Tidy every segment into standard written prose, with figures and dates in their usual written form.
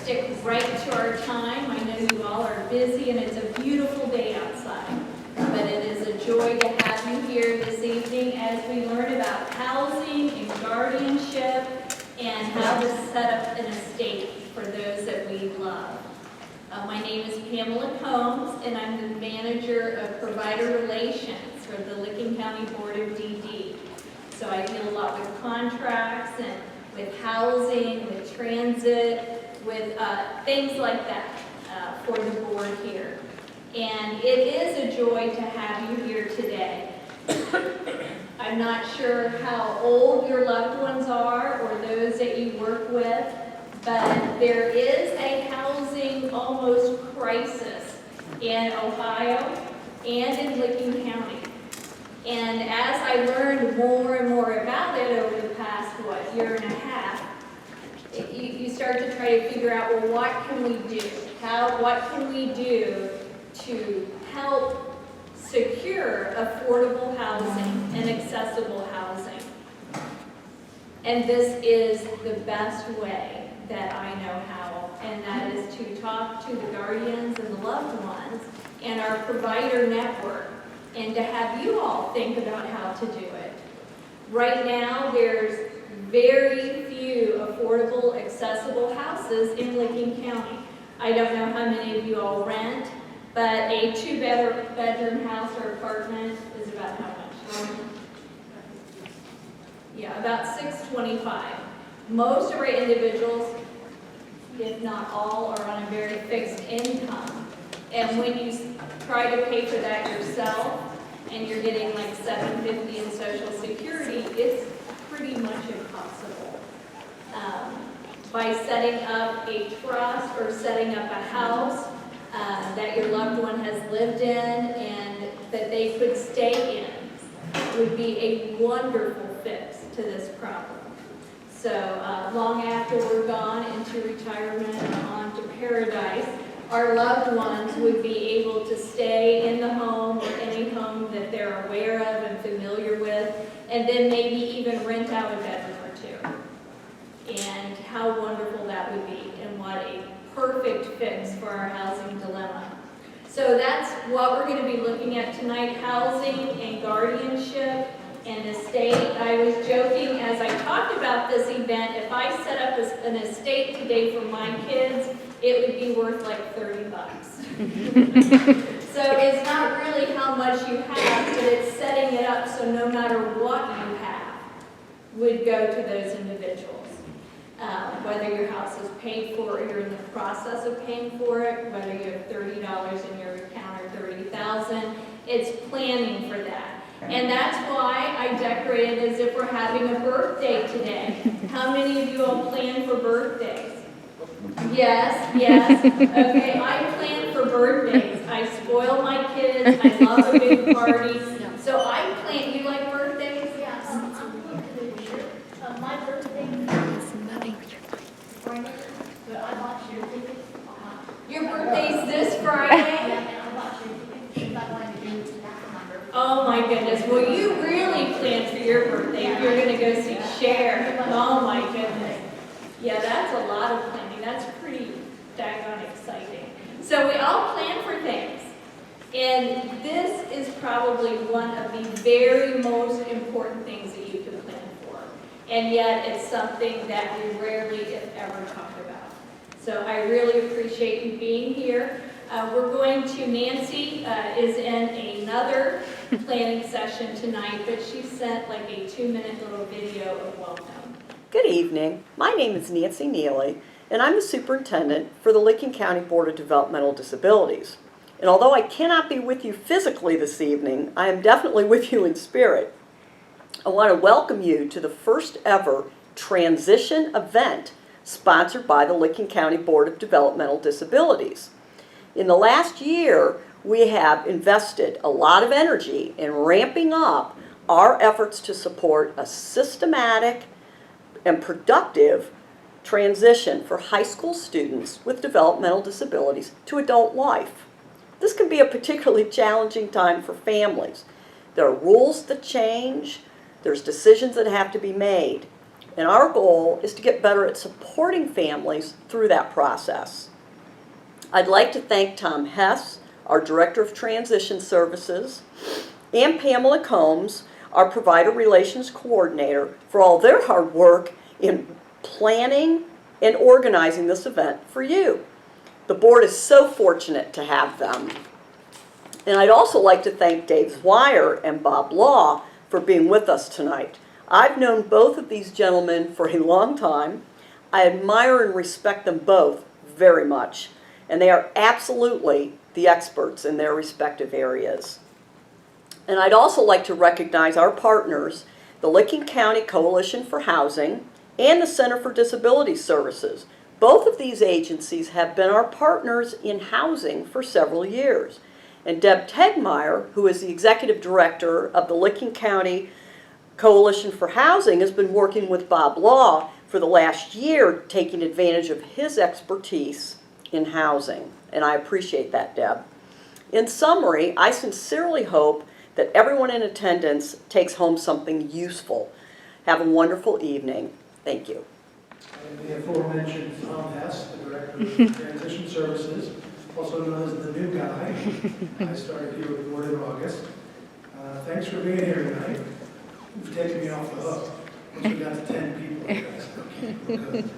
stick right to our time. I know you all are busy and it's a beautiful day outside, but it is a joy to have you here this evening as we learn about housing and guardianship and how to set up an estate for those that we love. My name is Pamela Combs, and I'm the manager of provider relations for the Licking County Board of DD. So I deal a lot with contracts and with housing, with transit, with things like that for the board here. And it is a joy to have you here today. I'm not sure how old your loved ones are or those that you work with, but there is a housing almost crisis in Ohio and in Licking County. And as I learned more and more about it over the past, year and a half, you start to try to figure out, well, what can we do? What can we do to help secure affordable housing and accessible housing? And this is the best way that I know how, and that is to talk to the guardians and the loved ones and our provider network, and to have you all think about how to do it. Right now, there's very few affordable, accessible houses in Licking County. I don't know how many of you all rent, but a two-bedroom house or apartment is about how much? Yeah, about $625. Most of our individuals, if not all, are on a very fixed income. And when you try to pay for that yourself, and you're getting like $750 in Social Security, it's pretty much impossible. By setting up a trust or setting up a house that your loved one has lived in and that they could stay in would be a wonderful fix to this problem. So long after we're gone into retirement and on to paradise, our loved ones would be able to stay in the home or any home that they're aware of and familiar with, and then maybe even rent out a bedroom or two. And how wonderful that would be, and what a perfect fix for our housing dilemma. So that's what we're going to be looking at tonight, housing and guardianship and estate. I was joking as I talked about this event, if I set up an estate today for my kids, it would be worth like $30. So it's not really how much you have, but it's setting it up so no matter what you have would go to those individuals. Whether your house is paid for or you're in the process of paying for it, whether you have $30 in your account or $30,000, it's planning for that. And that's why I decorated as if we're having a birthday today. How many of you all plan for birthdays? Yes, yes. Okay, I plan for birthdays. I spoil my kids. I love a big party. So I plan. You like birthdays? Yeah, I'm looking at sure. My birthday Friday, but I bought your tickets. Your birthday's this Friday? Yeah, I bought your tickets. I wanted to do that number. Oh my goodness. Well, you really plan for your birthday if you're going to go see Cher. Oh my goodness. Yeah, that's a lot of planning. That's pretty daggone exciting. So we all plan for things. And this is probably one of the very most important things that you can plan for. And yet it's something that we rarely, if ever, talk about. So I really appreciate you being here. We're going to, Nancy is in another planning session tonight, but she sent like a 2-minute little video of welcome. Good evening. My name is Nancy Neely, and I'm the superintendent for the Licking County Board of Developmental Disabilities. And although I cannot be with you physically this evening, I am definitely with you in spirit. I want to welcome you to the first ever transition event sponsored by the Licking County Board of Developmental Disabilities. In the last year, we have invested a lot of energy in ramping up our efforts to support a systematic and productive transition for high school students with developmental disabilities to adult life. This can be a particularly challenging time for families. There are rules that change, there's decisions that have to be made, And our goal is to get better at supporting families through that process. I'd like to thank Tom Hess, our Director of Transition Services, and Pamela Combs, our Provider Relations Coordinator, for all their hard work in planning and organizing this event for you. The board is so fortunate to have them. And I'd also like to thank Dave Zweier and Bob Law for being with us tonight. I've known both of these gentlemen for a long time. I admire and respect them both very much, and they are absolutely the experts in their respective areas. And I'd also like to recognize our partners, the Licking County Coalition for Housing and the Center for Disability Services. Both of these agencies have been our partners in housing for several years. And Deb Tegmeyer, who is the Executive Director of the Licking County Coalition for Housing, has been working with Bob Law for the last year, taking advantage of his expertise in housing. And I appreciate that, Deb. In summary, I sincerely hope that everyone in attendance takes home something useful. Have a wonderful evening. Thank you. And the aforementioned Tom Hess, the Director of Transition Services, also known as the new guy. I started here with the board in August. Thanks for being here tonight. You've taken me off the hook. Once we got to 10 people, guys, okay, we're good.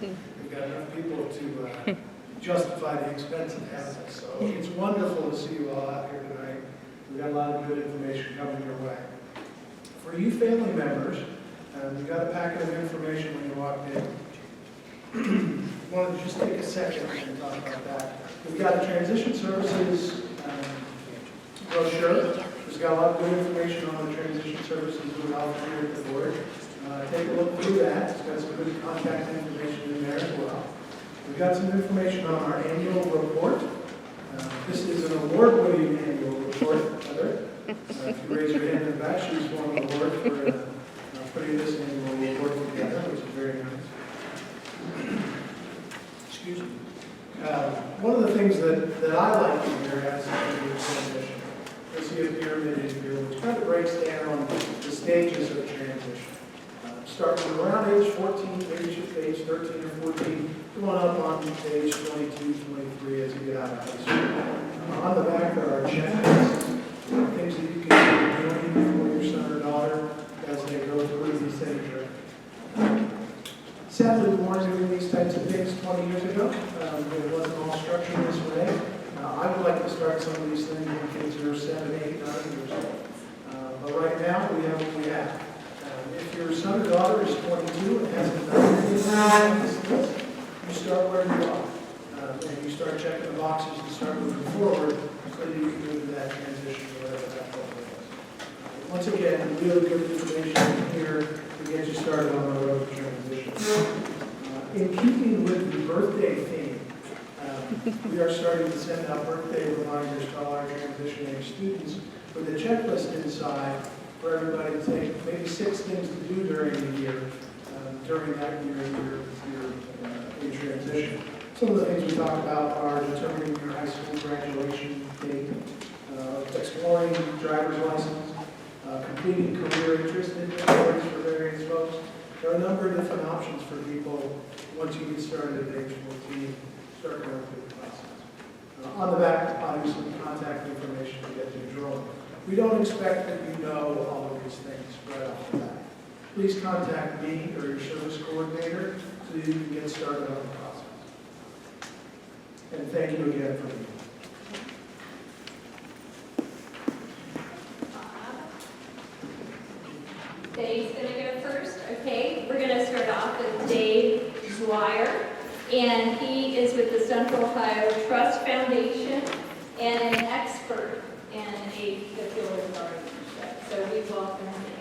We've got enough people to justify the expense of having us. So it's wonderful to see you all out here tonight. We've got a lot of good information coming your way. For you family members, we've got a packet of information when you walked in. I wanted to just take a second and talk about that. We've got a transition services brochure. It's got a lot of good information on the transition services we offer here at the board. Take a look through that. It's got some good contact information in there as well. We've got some information on our annual report. This is an award-winning annual report, Heather. If you raise your hand in the back, she's won an award for putting this annual report together, which is very nice. Excuse me. One of the things that I like to hear as a transition, you'll see a pyramid in here, which kind of breaks down the stages of transition. Starting around age 14, maybe age 13 or 14, going up on age 22, 23 as you get out of high school. On the back there are checklists, things that you can do for your son or daughter as they go through these things. Sadly, we weren't doing these types of things 20 years ago. It wasn't all structured this way. I would like to start some of these things when kids are 7, 8, 9 years old. But right now, we have what we have. If your son or daughter is 22 and hasn't done anything on this list, you start where you are. And you start checking the boxes and start moving forward so that you can move to that transition, whatever that goal is. Once again, really good information here to get you started on the road to transition. In keeping with the birthday theme, we are starting to send out birthday reminders to all our transition age students with a checklist inside for everybody to take maybe 6 things to do during the year, during that year in transition. Some of the things we talk about are determining your high school graduation date, exploring driver's license, completing career interest inventories for various folks. There are a number of different options for people once you get started at age 14, start going through the process. On the back, obviously, contact information to get you enrolled. We don't expect that you know all of these things right off the bat. Please contact me or your service coordinator so that you can get started on the process. And thank you again for being here. Dave's going to go first. Okay, we're going to start off with Dave Zweier, and he is with the Central Ohio Trust Foundation and an expert in a particular guardianship. So we welcome Dave.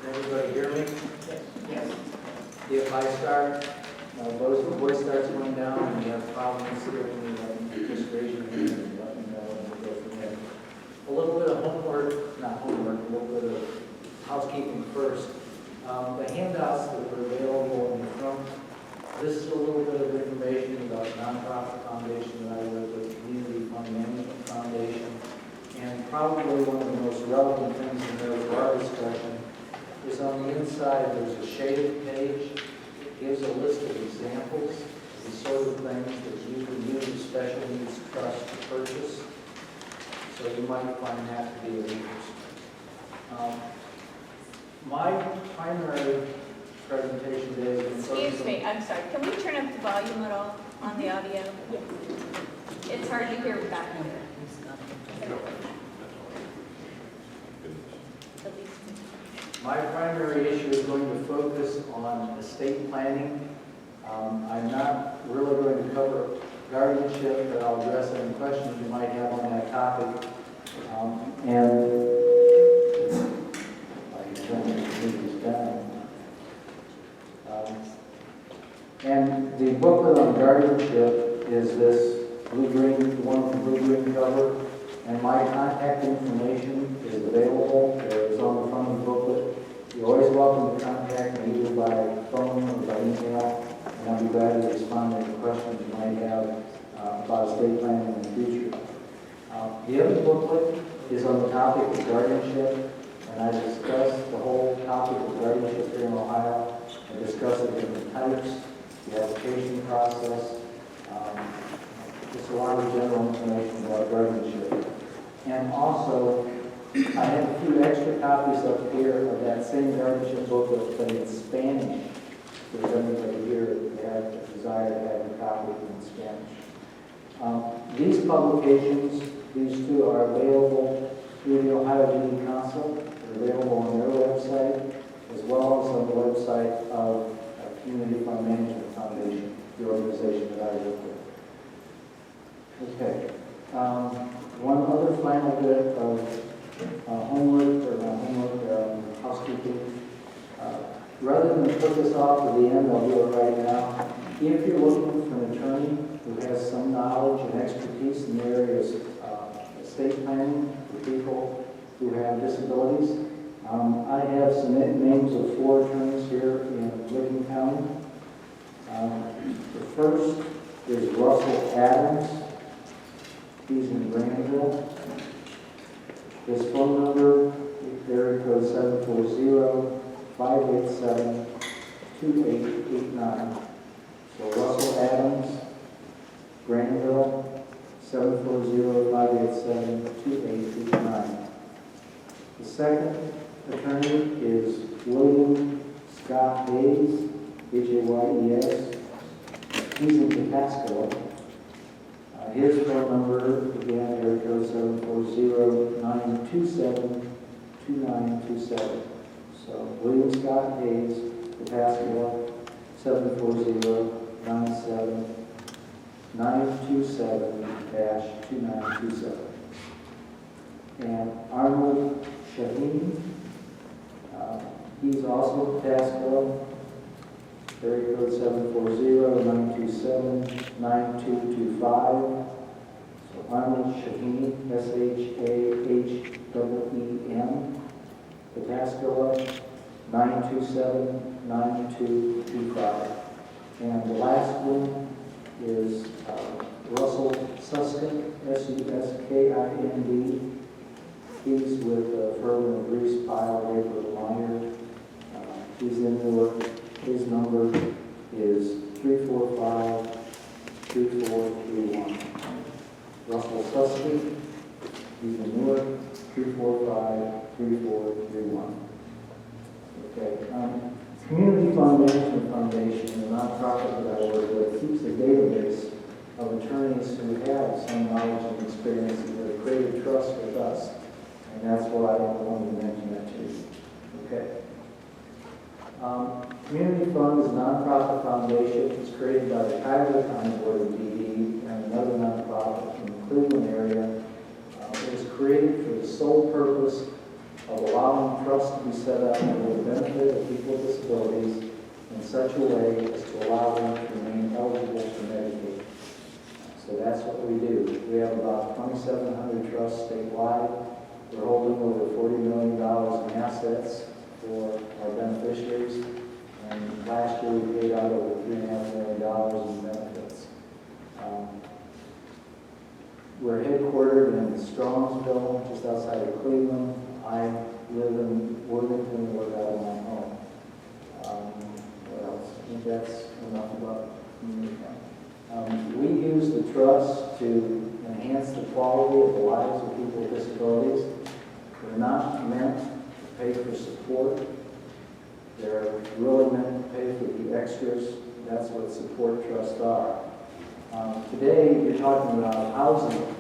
Everybody hear me? Yes. If I start, the voice starts going down and you have problems hearing me, just raise your hand and let me know and we'll go from there. A little bit of homework, not homework, a little bit of housekeeping first. The handouts that are available in the front, this is a little bit of information about nonprofit foundation that I work with, Community Fund Management Foundation. And probably one of the most relevant things in there for our discussion is on the inside, there's a shaded page. It gives a list of examples, the sort of things that you can use a special needs trust to purchase. So you might find that to be of interest. My primary presentation today is going to focus Excuse me, I'm sorry, can we turn up the volume at all on the audio? It's hard to hear back here. My primary issue is going to focus on estate planning. I'm not really going to cover guardianship, but I'll address any questions you might have on that topic. And the booklet on guardianship is this blue-green, one with the blue-green cover, and my contact information is available. It is on the front of the booklet. You're always welcome to contact me either by phone or by email, and I'll be glad to respond to any questions you might have about estate planning in the future. The other booklet is on the topic of guardianship, and I discuss the whole topic of guardianship here in Ohio. I discuss the different types, the application process, just a lot of general information about guardianship. And also, I have a few extra copies up here of that same guardianship booklet, but in Spanish. If there's anybody here that has a desire to have a copy in Spanish. These publications, these two are available through the Ohio GD Council. They're available on their website, as well as on the website of Community Fund Management Foundation, the organization that I work with. Okay. One other final bit of homework, or not homework, housekeeping. Rather than put this off to the end, I'll do it right now. If you're looking for an attorney who has some knowledge and expertise in the areas of estate planning for people who have disabilities, I have some names of 4 attorneys here in Licking County. The first is Russell Adams. He's in Granville. His phone number, area code 740-587-2889. So Russell Adams, Granville, 740-587-2889. The second attorney is William Scott Hayes, Hayes. He's in Patapsco. His phone number, again, area code 740-927-2927. So William Scott Hayes, Patapsco, 740-927-2927. And Arnold Shaheen, he's also Patapsco, area code 740-927-9225. So Arnold Shaheen, Shaheen, Patapsco, 927-9225. And the last one is Russell Suskind, Suskind. He's with the firm of Reese Pyle, Raper Meyer. He's in Newark. His number is 345-3431. Russell Suskind, he's in Newark, 345-3431. Okay. Community Fund Management Foundation, the nonprofit that I work with, keeps a database of attorneys who have some knowledge and experience and have created trust with us. And that's why I wanted to mention that to you. Okay. Community Fund is a nonprofit foundation. It's created by the Cuyahoga County Board of DD and another nonprofit from the Cleveland area. It was created for the sole purpose of allowing trust to be set up for the benefit of people with disabilities in such a way as to allow them to remain eligible for Medicaid. So that's what we do. We have about 2,700 trusts statewide. We're holding over $40 million in assets for Strongsville, just outside of Cleveland. I live in Worthington, work out of my home. What else? I think that's enough about me. We use the trust to enhance the quality of the lives of people with disabilities. They're not meant to pay for support. They're really meant to pay for the extras. That's what support trusts are. Today, you're talking about housing,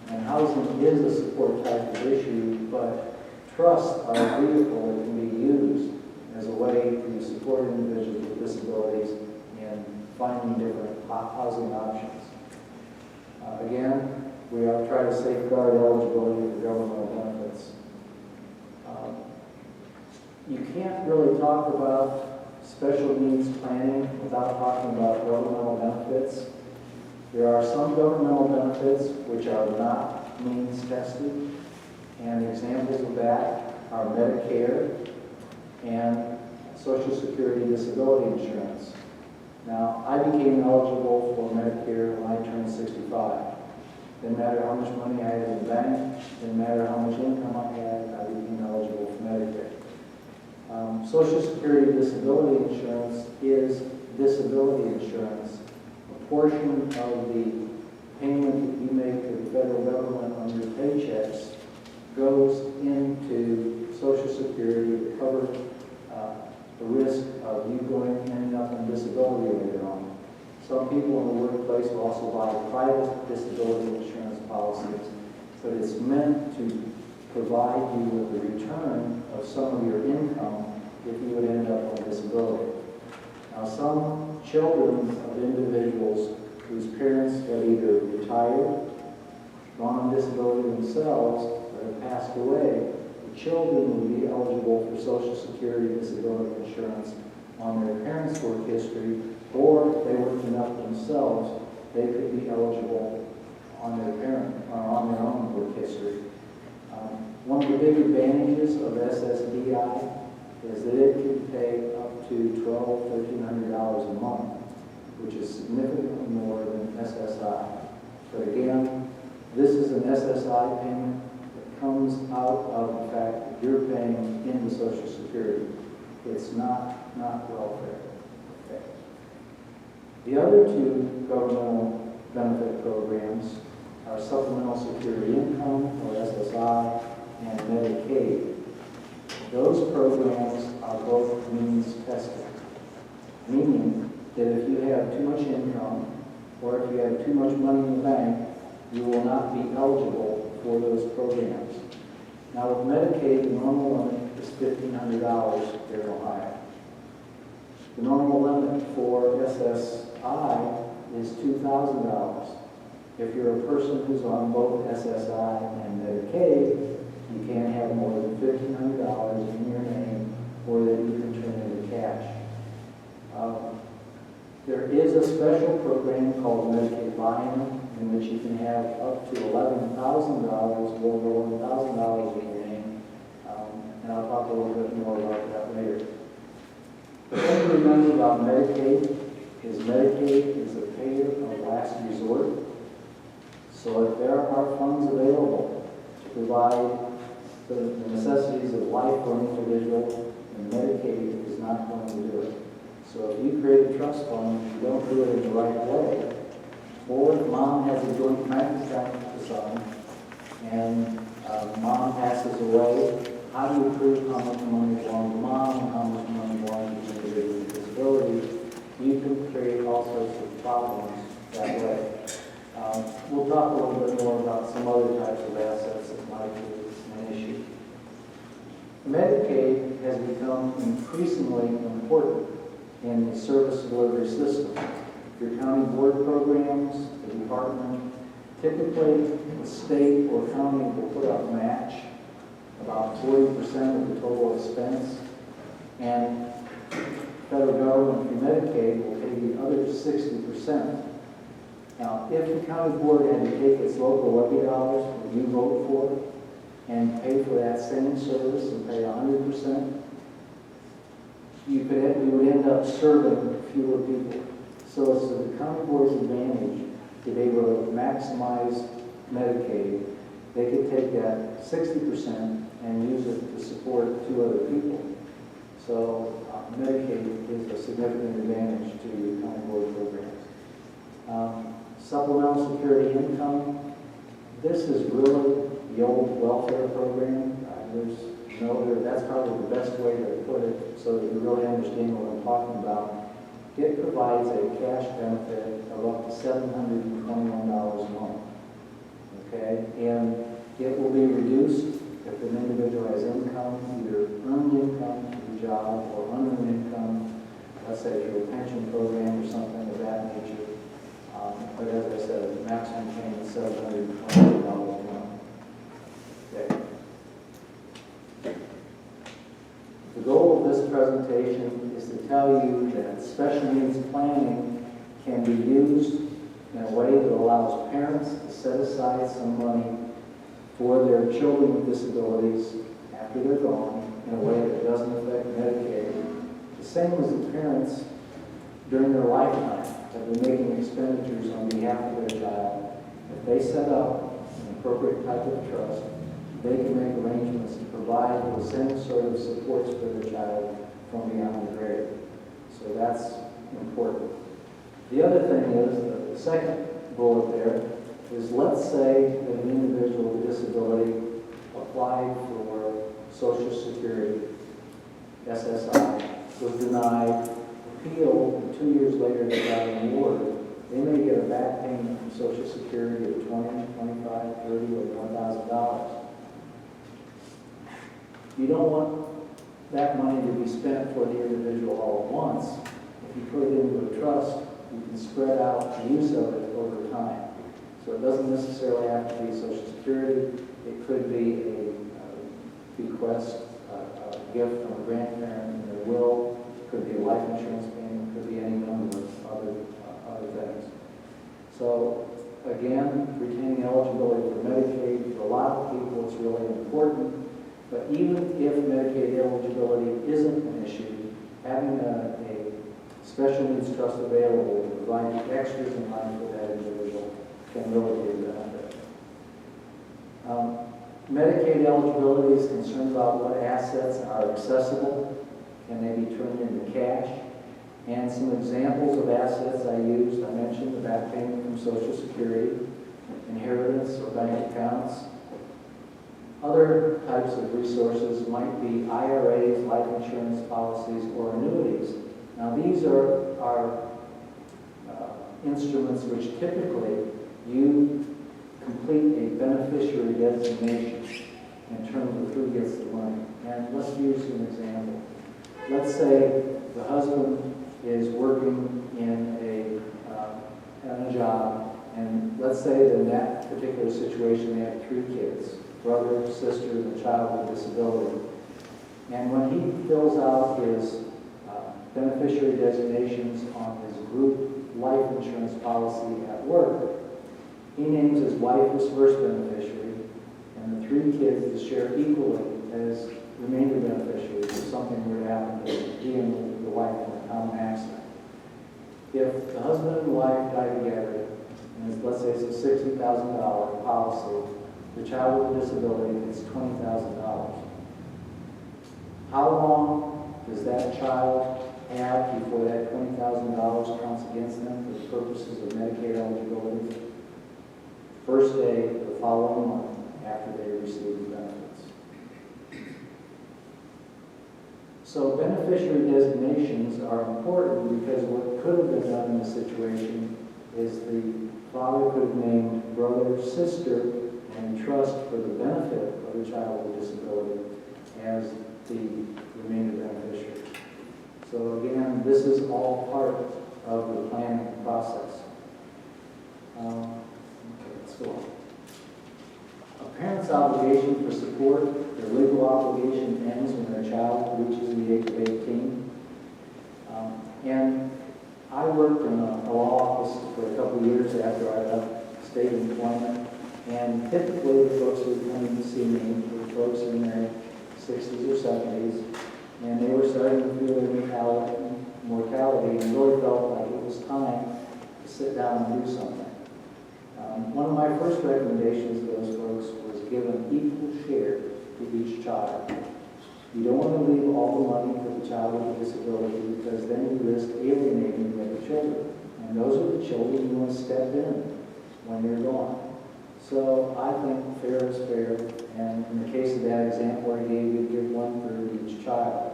and housing is a support type of issue, but trusts are a vehicle that can be used as a way to support individuals with disabilities in finding different housing options. Again, we are trying to safeguard eligibility for governmental benefits. You can't really talk about special needs planning without talking about governmental benefits. There are some governmental benefits which are not means tested, and examples of that are Medicare and Social Security disability insurance. Now, I became eligible for Medicare when I turned 65. Didn't matter how much money I had in the bank, didn't matter how much income I had, I became eligible for Medicare. Social Security disability insurance is disability insurance. A portion of the payment that you make to the federal government on your paychecks goes into Social Security to cover the risk of you ending up on disability later on. Some people in the workplace will also buy private disability insurance policies, but it's meant to provide you with the return of some of your income if you would end up on disability. Now, some children of individuals whose parents have either retired, gone on disability themselves, or have passed away, the children would be eligible for Social Security disability insurance on their parents' work history, or if they worked enough themselves, they could be eligible on their own work history. One of the big advantages of SSDI is that it can pay up to $1,200, $1,300 a month, which is significantly more than SSI. But again, this is an SSI payment that comes out of the fact that you're paying into Social Security. It's not welfare. Okay. The other two governmental benefit programs are Supplemental Security Income, or SSI, and Medicaid. Those programs are both means tested, meaning that if you have too much income or if you have too much money in the bank, you will not be eligible for those programs. Now with Medicaid, the normal limit is $1,500 here in Ohio. The normal limit for SSI is $2,000. If you're a person who's on both SSI and Medicaid, you can't have more than $1,500 in your name or that you can turn into cash. There is a special program called Medicaid Buy-In in which you can have up to $11,000 or over $1,000 in your name. And I'll talk a little bit more about that later. The thing to remember about Medicaid is a payer of last resort. So if there are funds available to provide the necessities of life for an individual, and Medicaid is not going to do it. So if you create a trust fund, you don't do it in the right way, or if mom has a joint bank account with the son, and mom passes away, how do you prove how much money belongs to mom and how much money belongs to the individual with disability? You can create all sorts of problems that way. We'll talk a little bit more about some other types of assets that might be an issue. Medicaid has become increasingly important in the service delivery system. Your county board programs, the department, typically the state or county will put up match about 40% of the total expense, and federal government through Medicaid will pay the other 60%. Now, if the county board had to take its local levy dollars that you vote for and pay for that same service and pay 100%, you would end up serving fewer people. So it's to the county board's advantage to be able to maximize Medicaid they could take that 60% and use it to support 2 other people. So Medicaid is a significant advantage to county board programs. Supplemental security income, this is really the old welfare program. That's probably the best way to put it so that you really understand what I'm talking about. It provides a cash benefit of up to $721 a month. Okay, and it will be reduced if an individual has income, either earned income through a job or unearned income, let's say through a pension program or something of that nature. But as I said, the maximum payment is $720 a month. Okay. The goal of this presentation is to tell you that special needs planning can be used in a way that allows parents to set aside some money for their children with disabilities after they're gone in a way that doesn't affect Medicaid. The same as the parents during their lifetime have been making expenditures on behalf of their child. If they set up an appropriate type of trust, they can make arrangements to provide the same sort of supports for their child from beyond the grave. So that's important. The other thing is, the second bullet there, is let's say that an individual with disability applied for Social Security, SSI, was denied, appealed, and 2 years later they got an award. They may get a back payment from Social Security of $20, $25, $30, or $1,000. You don't want that money to be spent for the individual all at once. If you put it into a trust, you can spread out the use of it over time. So it doesn't necessarily have to be Social Security. It could be a bequest, a gift from a grandparent in their will. It could be a life insurance payment. It could be any number of other things. So again, retaining eligibility for Medicaid, for a lot of people it's really important. But even if Medicaid eligibility isn't an issue, having a special needs trust available to provide extras in life for that individual can really be a benefit. Medicaid eligibility is concerned about what assets are accessible. Can they be turned into cash? And some examples of assets I used, I mentioned the back payment from Social Security, inheritance or bank accounts. Other types of resources might be IRAs, life insurance policies, or annuities. Now these are instruments which typically you complete a beneficiary designation in terms of who gets the money. And let's use an example. Let's say the husband is working in a job, and let's say that in that particular situation they have 3 kids, brother, sister, and a child with disability. And when he fills out his beneficiary designations on his group life insurance policy at work, he names his wife as first beneficiary, and the 3 kids to share equally as remainder beneficiaries if something were to happen to he and the wife in a common accident. If the husband and wife die together, and let's say it's a $60,000 policy, the child with a disability gets $20,000. How long does that child have before that $20,000 counts against them for the purposes of Medicaid eligibility? First day of the following month after they receive the benefits. So beneficiary designations are important because what could have been done in this situation is the father could have named brother, sister, and trust for the benefit of the child with disability as the remainder beneficiary. So again, this is all part of the planning process. Okay, let's go on. A parent's obligation for support, their legal obligation ends when their child reaches the age of 18. And I worked in a law office for a couple of years after I left state employment. And typically the folks who would come in to see me were folks in their 60s or 70s, and they were starting to feel their mortality and really felt like it was time to sit down and do something. One of my first recommendations to those folks was give an equal share to each child. You don't want to leave all the money for the child with a disability because then you risk alienating the other children. And those are the children you want to step in when you're gone. So I think fair is fair, and in the case of that example I gave you, give 1/3 to each child.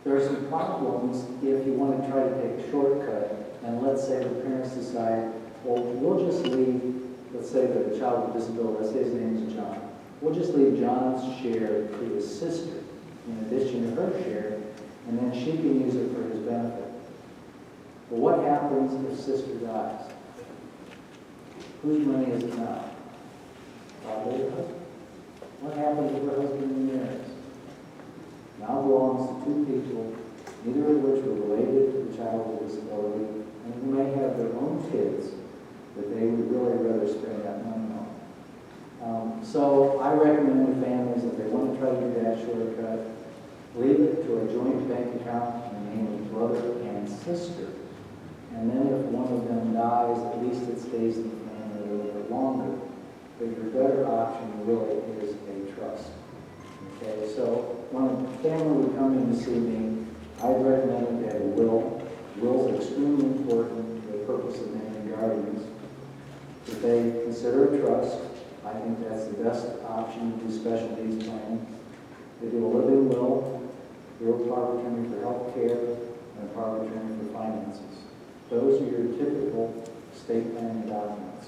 There are some problems if you want to try to take a shortcut, and let's say the parents decide, well, we'll just leave, let's say the child with disability, let's say his name is John. We'll just leave John's share to his sister in addition to her share, and then she can use it for his benefit. But what happens if sister dies? Whose money is it now? Probably her husband. What happens if her husband remarries? Now belongs to two people, neither of which were related to the child with disability, and who may have their own kids that they would really rather spend that money on. So I recommend to families that they want to try to do that shortcut, leave it to a joint bank account in the name of brother and sister. And then if one of them dies, at least it stays in the family a little bit longer. But your better option really is a trust. Okay, so when a family would come in to see me, I'd recommend that they have a will. Wills are extremely important for the purpose of naming guardians. If they consider a trust, I think that's the best option to do special needs planning. They do a living will, do a power of attorney for health care, and a power of attorney for finances. Those are your typical estate planning documents.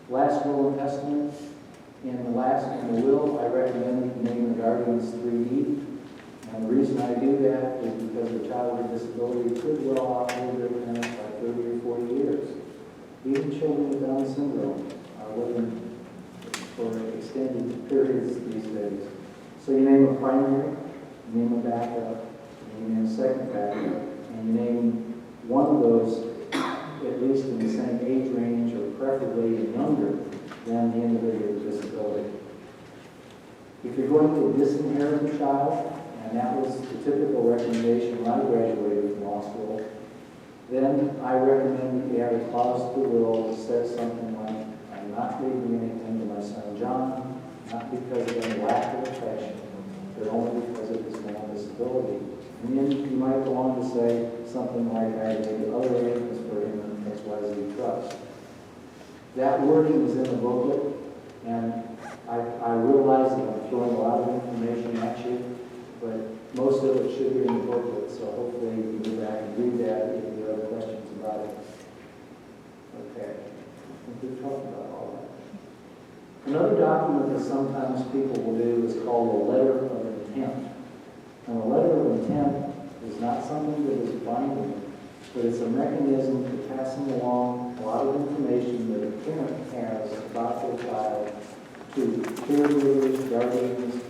Last will and testament. In the will, I recommend that you name the guardians 3D. And the reason I do that is because the child with disability could well outlive their parents by 30 or 40 years. Even children with Down syndrome are living for extended periods these days. So you name a primary, you name a backup, you name a second backup, and you name one of those at least in the same age range or preferably younger than the individual with disability. If you're going to disinherit a child, and that was the typical recommendation when I graduated from law school, then I recommend that you have a clause to the will that says something like, I'm not leaving anything to my son John, not because of any lack of affection, but only because of his mental disability. And then you might go on to say something like, I made other arrangements for him in XYZ trust. That wording is in the booklet, and I realize that I'm throwing a lot of information at you, but most of it should be in the booklet, so hopefully you can go back and read that if you have questions about it. Okay, I think we've talked about all that. Another document that sometimes people will do is called a letter of intent. And a letter of intent is not something that is binding, but it's a mechanism for passing along a lot of information that a parent has about their child to caregivers, guardians,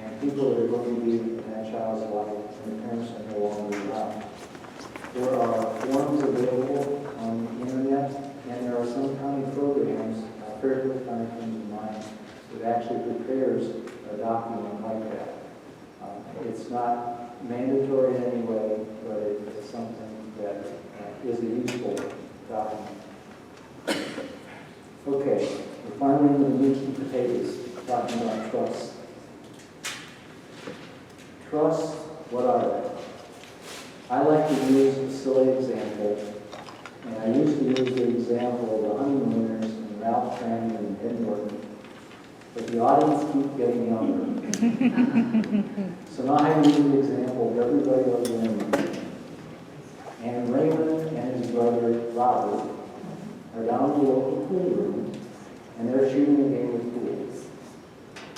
and people that are going to be in that child's life when the parents are no longer around. There are forms available on the internet, and there are some county programs, Fairfield County comes to mind, that actually prepares a document like that. It's not mandatory in any way, but it's something that is a useful document. Okay, we're finally into the meat and potatoes, talking about trust. Trust, what are they? I like to use a silly example, and I used to use the example of the honeymooners and Ralph Tran and Ed Norton, but the audience keeps getting younger. So now I'm using the example of everybody else Raymond. And Raymond and his brother Robert are down in the local pool room, and they're shooting a game of pool.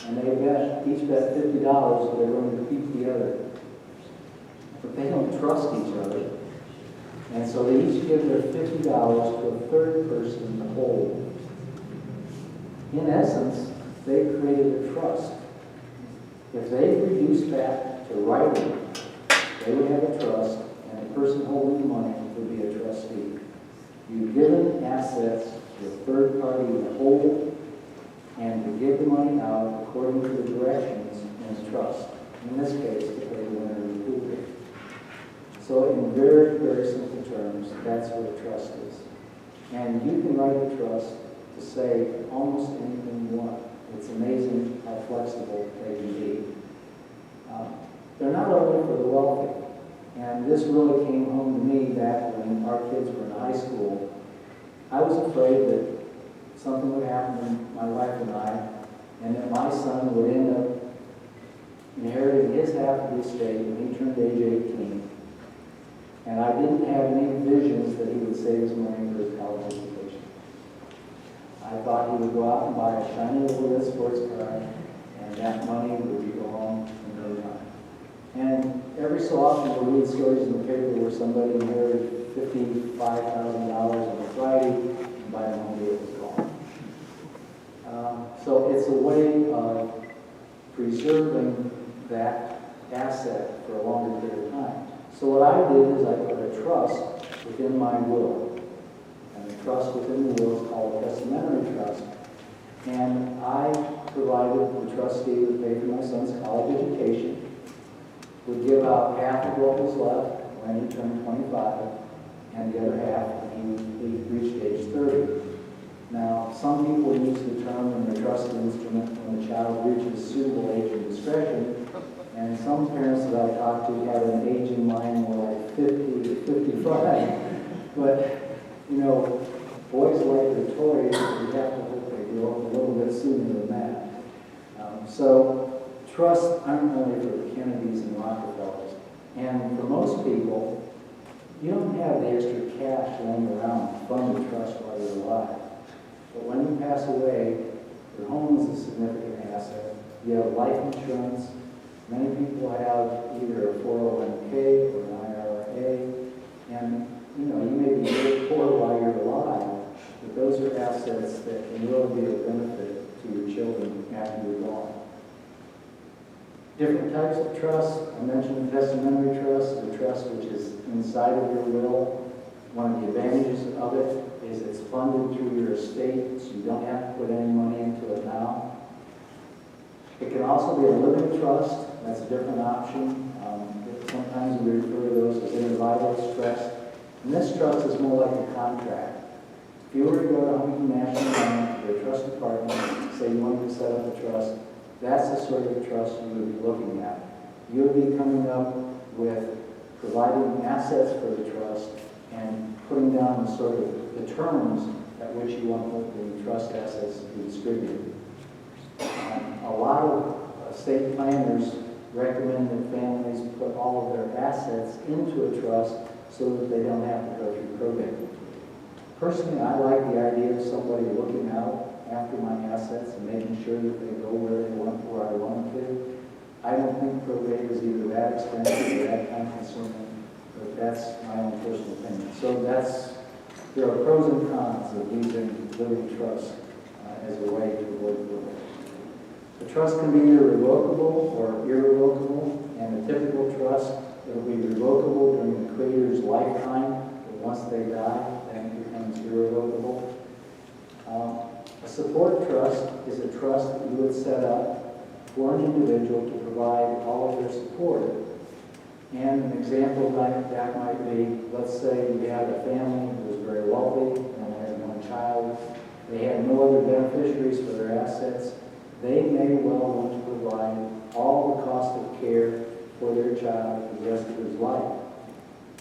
And they each bet $50 that they're going to beat the other. But they don't trust each other. And so they each give their $50 to a third person to hold. In essence, they created a trust. If they reduced that to writing, they would have a trust, and the person holding the money would be a trustee. You've given assets to a third party to hold and to give the money out according to the directions in the trust. In this case, to pay the winner of the pool game. So in very, very simple terms, that's what a trust is. And you can write a trust to say almost anything you want. It's amazing how flexible they can be. They're not only for the wealthy. And this really came home to me back when our kids were in high school. I was afraid that something would happen to my wife and I, and that my son would end up inheriting his half of the estate when he turned age 18. And I didn't have any visions that he would save his money for his college education. I thought he would go out and buy a shiny little sports car, and that money would be gone in no time. And every so often we'll read stories in the paper where somebody inherited $55,000 on a Friday, and by Monday it was gone. So it's a way of preserving that asset for a longer period of time. So what I did is I put a trust within my will. And the trust within the will is called a testamentary trust. And I provided the trustee would pay for my son's college education, would give out half of what was left when he turned 25, and the other half when he reached age 30. Now, some people use the term in their trust instrument when the child reaches suitable age of discretion, and some parents that I talk to have an age in mind more like 50 to 55. But, you know, boys like their toys, we have to hope they grow up a little bit sooner than that. So trusts aren't only for the Kennedys and Rockefellers. And for most people, you don't have the extra cash laying around to fund the trust while you're alive. But when you pass away, your home is a significant asset. You have life insurance. Many people have either a 401k or an IRA. And, you know, you may be very poor while you're alive, but those are assets that can really be a benefit to your children after you're gone. Different types of trusts. I mentioned the testamentary trust, the trust which is inside of your will. One of the advantages of it is it's funded through your estate, so you don't have to put any money into it now. It can also be a living trust. That's a different option. Sometimes we refer to those as intervital trust. And this trust is more like a contract. If you were to go to Huntington National Bank, to their trust department, and say you wanted to set up a trust, that's the sort of trust you would be looking at. You would be coming up with providing assets for the trust and putting down the sort of the terms at which you want the trust assets to be distributed. A lot of estate planners recommend that families put all of their assets into a trust so that they don't have to go through probate. Personally, I like the idea of somebody looking out after my assets and making sure that they go where I want them to. I don't think probate is either that expensive or that time consuming, but that's my own personal opinion. So there are pros and cons of using living trust as a way to avoid probate. The trust can be either revocable or irrevocable, and a typical trust, it'll be revocable during the creator's lifetime, but once they die, then it becomes irrevocable. A support trust is a trust that you would set up for an individual to provide all of their support. And an example of that might be, let's say you had a family who was very wealthy and only had one child. They had no other beneficiaries for their assets. They may well want to provide all the cost of care for their child for the rest of his life.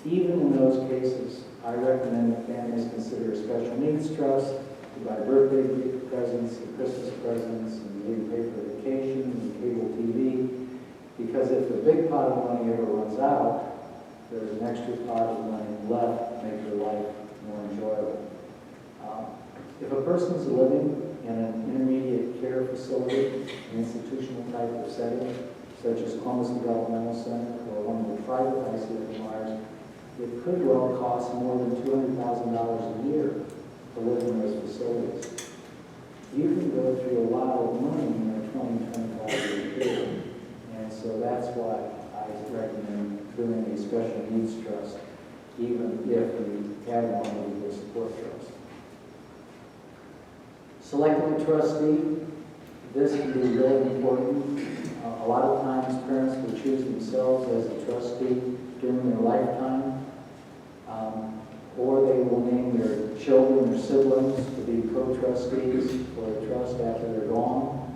Even in those cases, I recommend that families consider a special needs trust to buy birthday presents and Christmas presents and maybe pay for vacations and cable TV, because if the big pot of money ever runs out, there's an extra pot of money left to make their life more enjoyable. If a person's living in an intermediate care facility, an institutional type of setting, such as Columbus Developmental Center or one of the private ICFMRs, it could well cost more than $200,000 a year to live in those facilities. You can go through a lot of money in a 20-25 year period. And so that's why I recommend doing a special needs trust, even if we have one of the support trusts. Selecting a trustee, this can be really important. A lot of times parents will choose themselves as a trustee during their lifetime, or they will name their children or siblings to be co-trustees for the trust after they're gone.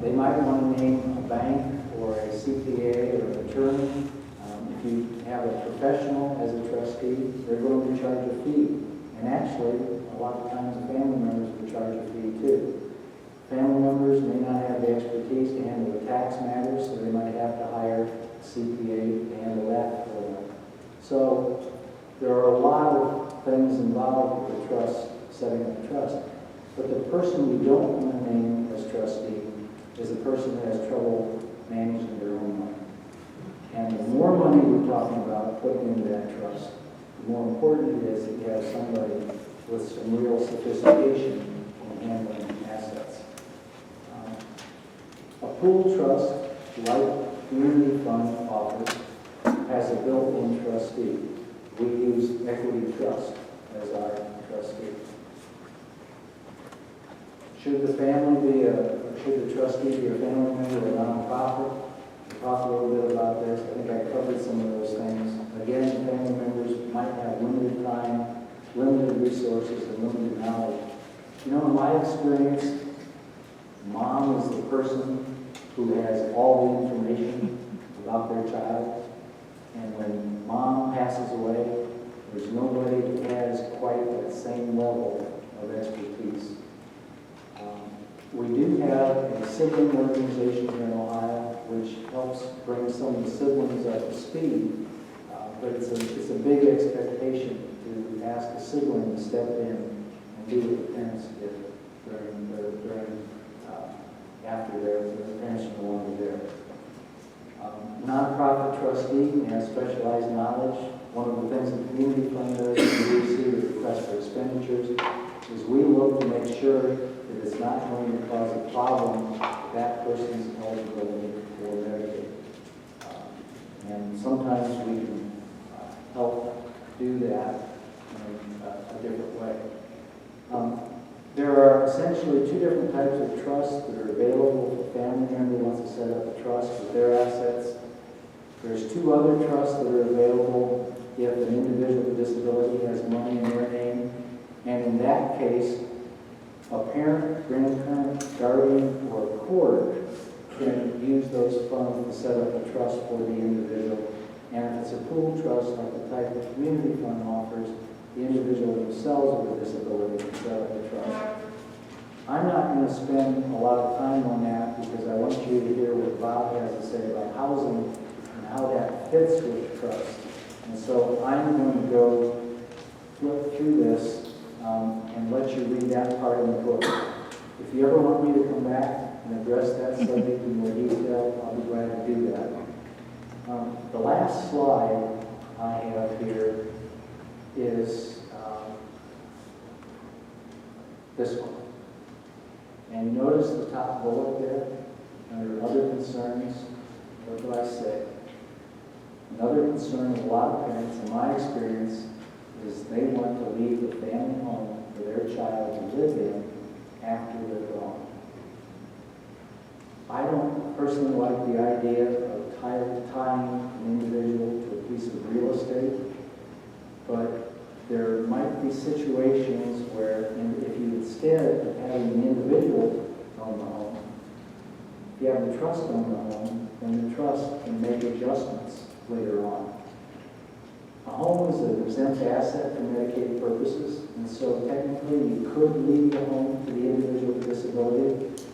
They might want to name a bank or a CPA or an attorney. If you have a professional as a trustee, they're going to charge a fee. And actually, a lot of times family members will charge a fee too. Family members may not have the expertise to handle the tax matters, so they might have to hire a CPA to handle that for them. So there are a lot of things involved with the trust, setting up a trust. But the person you don't want to name as trustee is a person that has trouble managing their own money. And the more money we're talking about putting into that trust, the more important it is that you have somebody with some real sophistication in handling assets. A pool trust, like community fund offers, has a built-in trustee. We use Equity Trust as our trustee. Should the trustee be a family member or a nonprofit? We'll talk a little bit about this. I think I covered some of those things. Again, family members might have limited time, limited resources, and limited knowledge. You know, in my experience, mom is the person who has all the information about their child. And when mom passes away, there's nobody who has quite that same level of expertise. We do have a sibling organization here in Ohio, which helps bring some of the siblings up to speed. But it's a big expectation to ask a sibling to step in and do what the parents did after their parents are no longer there. Nonprofit trustee has specialized knowledge. One of the things the community fund does when we receive a request for expenditures is we look to make sure that it's not going to cause a problem with that person's eligibility for Medicaid. And sometimes we can help do that in a different way. There are essentially two different types of trusts that are available if a family member wants to set up a trust with their assets. There's two other trusts that are available if an individual with disability has money in their name. And in that case, a parent, grandparent, guardian, or court can use those funds to set up a trust for the individual. And if it's a pool trust, like the type of community fund offers, the individual themselves with a disability can set up a trust. I'm not going to spend a lot of time on that because I want you to hear what Bob has to say about housing and how that fits with the trust. And so I'm going to go flip through this and let you read that part of the book. If you ever want me to come back and address that subject in more detail, I'll be glad to do that. The last slide I have here is this one. And notice the top bullet there, under other concerns. What do I say? Another concern of a lot of parents, in my experience, is they want to leave the family home for their child to live in after they're gone. I don't personally like the idea of tying an individual to a piece of real estate, but there might be situations where, if you instead of having the individual own the home, if you have the trust own the home, then the trust can make adjustments later on. A home is an exempt asset for Medicaid purposes, and so technically you could leave the home to the individual with disability.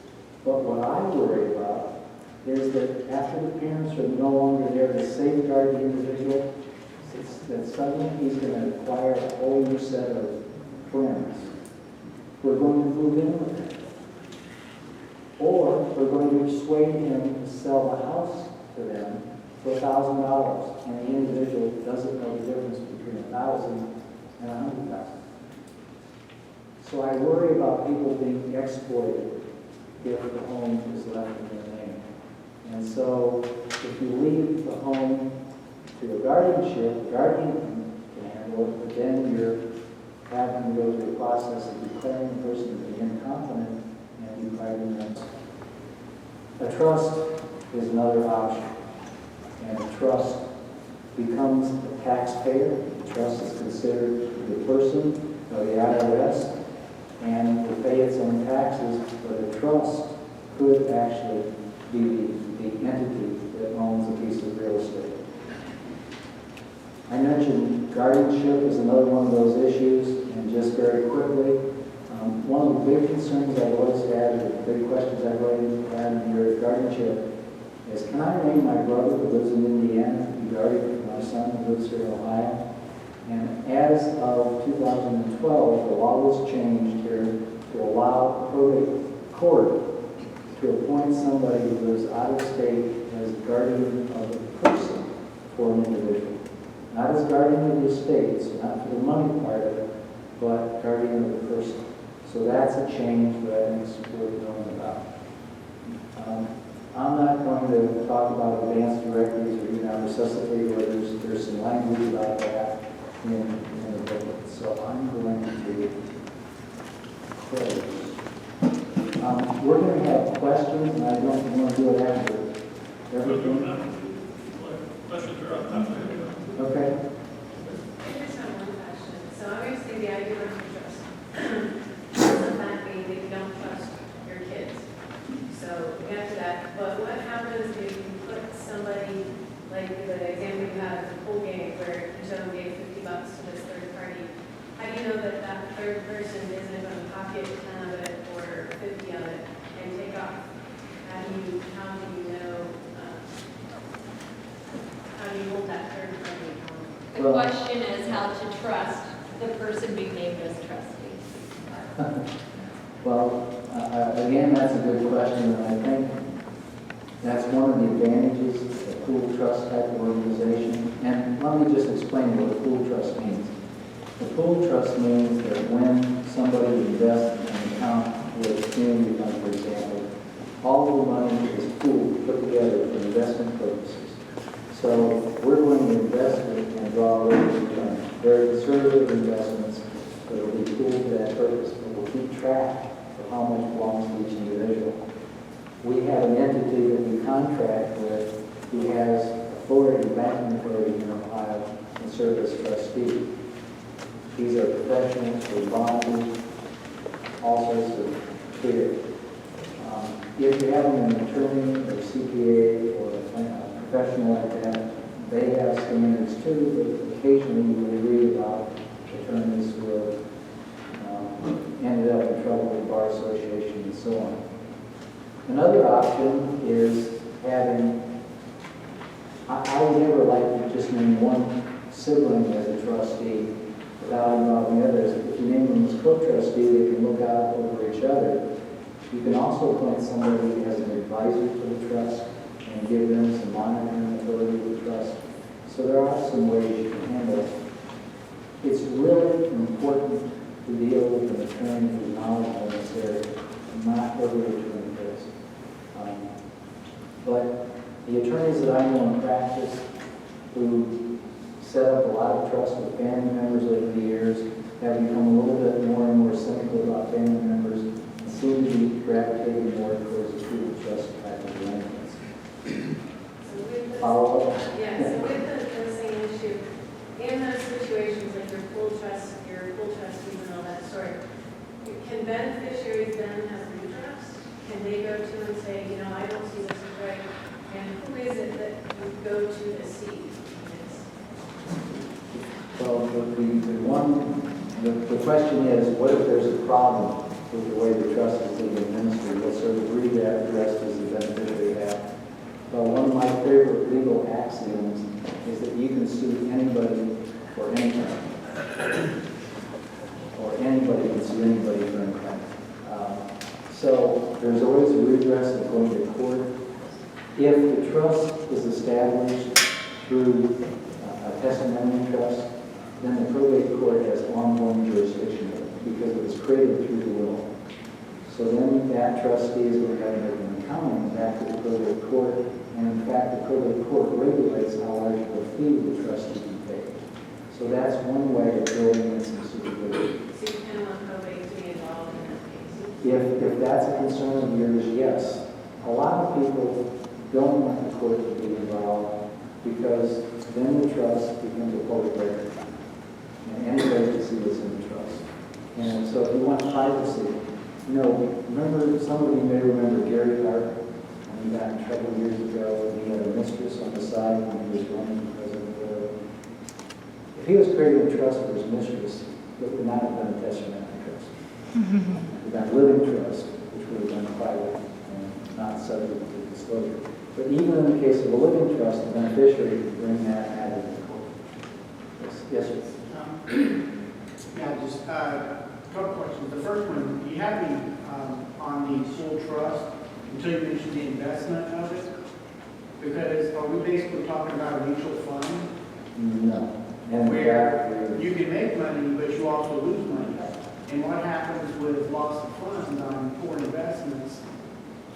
But what I worry about is that after the parents are no longer there to safeguard the individual, that suddenly he's going to acquire a whole new set of friends who are going to move in with him. Or we're going to persuade him to sell the house to them for $1,000, and the individual doesn't know the difference between $1,000 and $100,000. So I worry about people being exploited if the home is left in their name. And so if you leave the home to a guardianship, the guardian can handle it, but then you're having to go through the process of declaring the person to be incompetent and declaring them. A trust is another option. And a trust becomes a taxpayer. The trust is considered the person of the IRS and will pay its own taxes, but the trust could actually be the entity that owns a piece of real estate. I mentioned guardianship is another one of those issues, and just very quickly, one of the big concerns I've always had, or the big questions I've always had in your guardianship is, can I name my brother who lives in Indiana to be guardian for my son who lives here in Ohio? And as of 2012, the law was changed here to allow probate court to appoint somebody who lives out of state as guardian of the person for an individual. Not as guardian of the estate, so not for the money part of it, but guardian of the person. So that's a change that I think is worth knowing about. I'm not going to talk about advanced directives or resuscitate orders. There's some language about that in the booklet. So I'm going to close. We're going to have questions, and I don't want to do it after everything. Questions are up. Okay. I just have one question. So obviously the idea of trust doesn't that mean that you don't trust your kids? So we got to that. But what happens if you put somebody, like the example you had of the pool game where Joe gave $50 to this third party? How do you know that that third person isn't going to pocket 10 of it or 50 of it and take off? How do you know? How do you hold that third party? The question is how to trust the person being named as trustee. Well, again, that's a good question, and I think that's one of the advantages of a pool trust type of organization. And let me just explain what a pool trust means. A pool trust means that when somebody invests in an account with a community fund, for example, all the money is pooled, put together for investment purposes. So we're going to invest it and draw a rate of return. Very conservative investments that will be pooled for that purpose, but we'll keep track of how much belongs to each individual. We have an entity that we contract with who has authority, banking authority in Ohio, and serve as trustee. These are professionals for bonding, all sorts of clear. If you have an attorney or CPA or a professional like that, they have standards too, but occasionally you will read about attorneys who have ended up in trouble with the Bar Association and so on. Another option is having, I would never like to just name one sibling as a trustee without involving others. If you name them as co-trustee, they can look out over each other. You can also appoint somebody as an advisor to the trust and give them some monitoring authority with the trust. So there are some ways you can handle it. It's really important to deal with an attorney who's knowledgeable in this area, not every attorney does. But the attorneys that I know in practice who set up a lot of trust with family members over the years have become a little bit more and more cynical about family members and seem to be gravitating more towards a true trust type of arrangements. So with the, Follow up? yeah, so with the same issue, in those situations like your pool trustees and all that sort, can beneficiaries then have redress? Can they go to and say, you know, I don't see this as right? And who is it that you go to see this? Well, the question is, what if there's a problem with the way the trust is being administered? What sort of redress does the beneficiary have? Well, one of my favorite legal axioms is that you can sue anybody for anything. Or anybody can sue anybody for anything. So there's always a redress of going to court. If the trust is established through a testimony trust, then the probate court has ongoing jurisdiction because it was created through the will. So then that trustee is going to have to make an accounting back to the probate court, and in fact the probate court regulates how large of a fee the trustee can pay. So that's one way of building in some supervision. So you kind of want probate to be involved in that case? If that's a concern of yours, yes. A lot of people don't want the court to be involved because then the trust becomes a public record. And anybody can see what's in the trust. And so if you want privacy, remember, some of you may remember Gary Hart, when he got in trouble years ago, and he had a mistress on the side when he was running for president. If he was creating a trust for his mistress, it would not have been a testamentary trust. It would have been a living trust, which would have been private and not subject to disclosure. But even in the case of a living trust, the beneficiary could bring that matter to court. Yes, sir. Yeah, just a couple questions. The first one, do you have any on the full trust until you mentioned the investment of it? Because are we basically talking about a mutual fund No. And where you can make money, but you also lose money? And what happens with loss of funds on poor investments?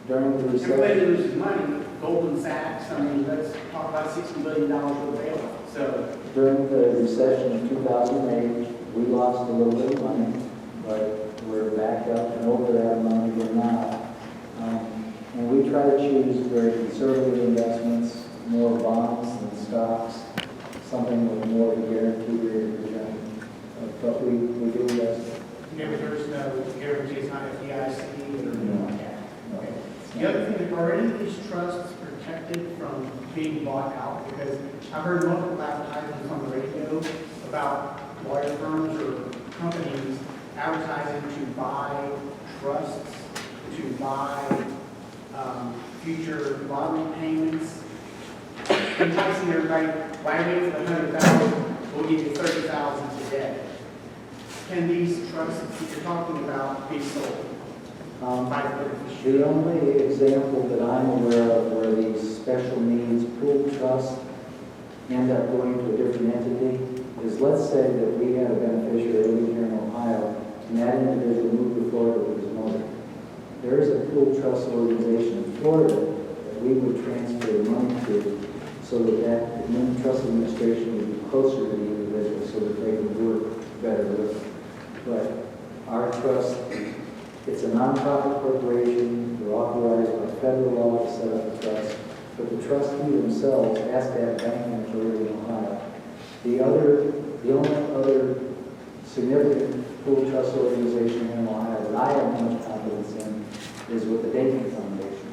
during the Everybody recession, loses money. Goldman Sachs, I mean, let's talk about $60 billion worth of bailout. So during the recession of 2008, we lost a little bit of money, but we're back up and over that money we're now. And we try to choose very conservative investments, more bonds than stocks, something with more of a guaranteed rate of return. But we do invest. there's no guarantees on FDIC or No. Okay. The other thing, are any of these trusts protected from being bought out? Because I've heard multiple advertisements on the radio about lawyer firms or companies advertising to buy trusts, to buy future lottery payments, enticing everybody, why wait for the 100,000? We'll give you 30,000 today. Can these trusts that you're talking about be sold by the beneficiary? The only example that I'm aware of where these special needs pool trusts end up going to a different entity is, let's say that we had a beneficiary living here in Ohio, and that individual moved to Florida with his mother. There is a pool trust organization in Florida that we would transfer money to so that the trust administration would be closer to the individual so that they would work better with them. But our trust, it's a nonprofit corporation, we're authorized by federal law to set up a trust, but the trustee themselves has to have banking authority in Ohio. The only other significant pool trust organization in Ohio that I have much confidence in is with the Dayton Foundation.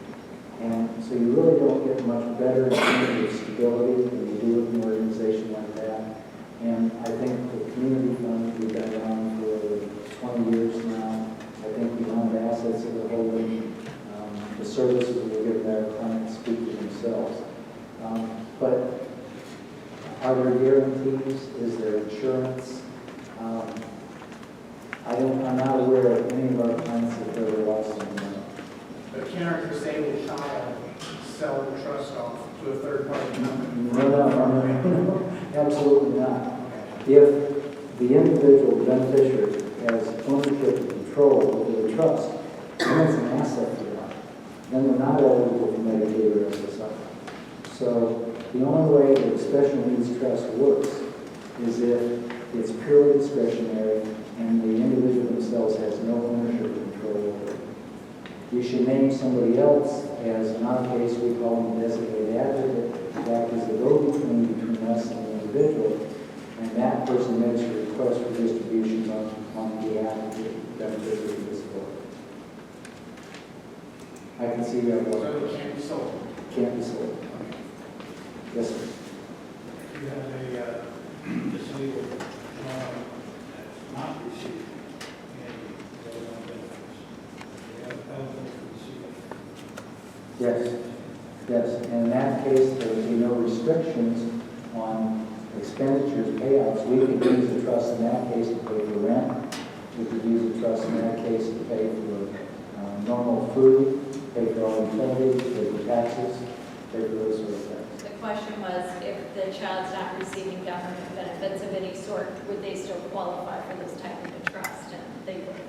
And so you really don't get much better in terms of stability than you do with an organization like that. And I think the community fund, we've been around for 20 years now. I think we own the assets of the holding. The services we give our clients speak for themselves. But are there guarantees? Is there insurance? I'm not aware of any of our clients that have ever lost any money. But can our disabled child sell the trust off to a third-party company? No, absolutely not. If the individual beneficiary has ownership and control over the trust, then it's an asset to them. Then they're not eligible for Medicaid or SSI. So the only way that a special needs trust works is if it's purely discretionary and the individual themselves has no ownership or control over it. You should name somebody else, as in our case we call them designated advocate, that is the go-between between us and the individual, and that person makes a request for distribution on behalf of the beneficiary of this board. I can see that one. So it can't be sold. Can't be sold. Yes, sir. You have a disabled child that's not receiving any government benefits. They have eligible to receive. Yes. Yes. And in that case, there would be no restrictions on expenditures, payouts. We could use the trust in that case to pay for rent. We could use the trust in that case to pay for normal food, pay for all utilities, pay for taxes, pay for those sort of things. The question was, if the child's not receiving government benefits of any sort, would they still qualify for this type of a trust? And they would.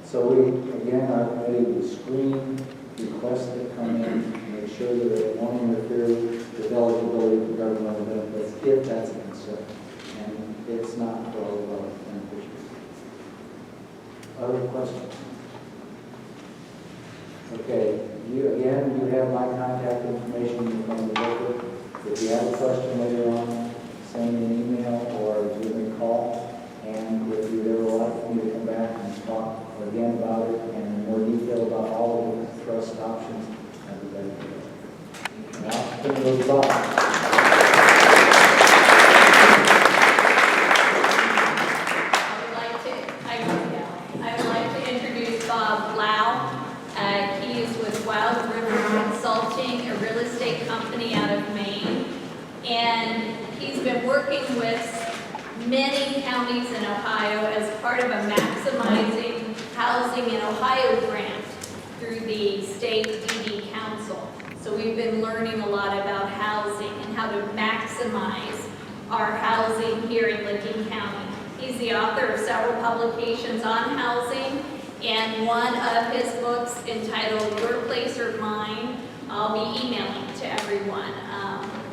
So we, again, are ready to screen requests that come in, make sure that it won't interfere with eligibility for governmental benefits, if that's a concern. And it's not for all of our beneficiaries. Other questions? Okay, you have my contact information from the book if you have a question later on, send me an email or give me a call. And if you'd ever like me to come back and talk again about it and in more detail about all of the trust options, I'd be glad to do it. And I'll turn it over to Bob. I would like to introduce Bob Blau. He is with Wild River Consulting, a real estate company out of Maine. And he's been working with many counties in Ohio as part of a Maximizing Housing in Ohio grant through the State DD Council. So we've been learning a lot about housing and how to maximize our housing here in Licking County. He's the author of several publications on housing, and one of his books entitled Your Place or Mine, I'll be emailing to everyone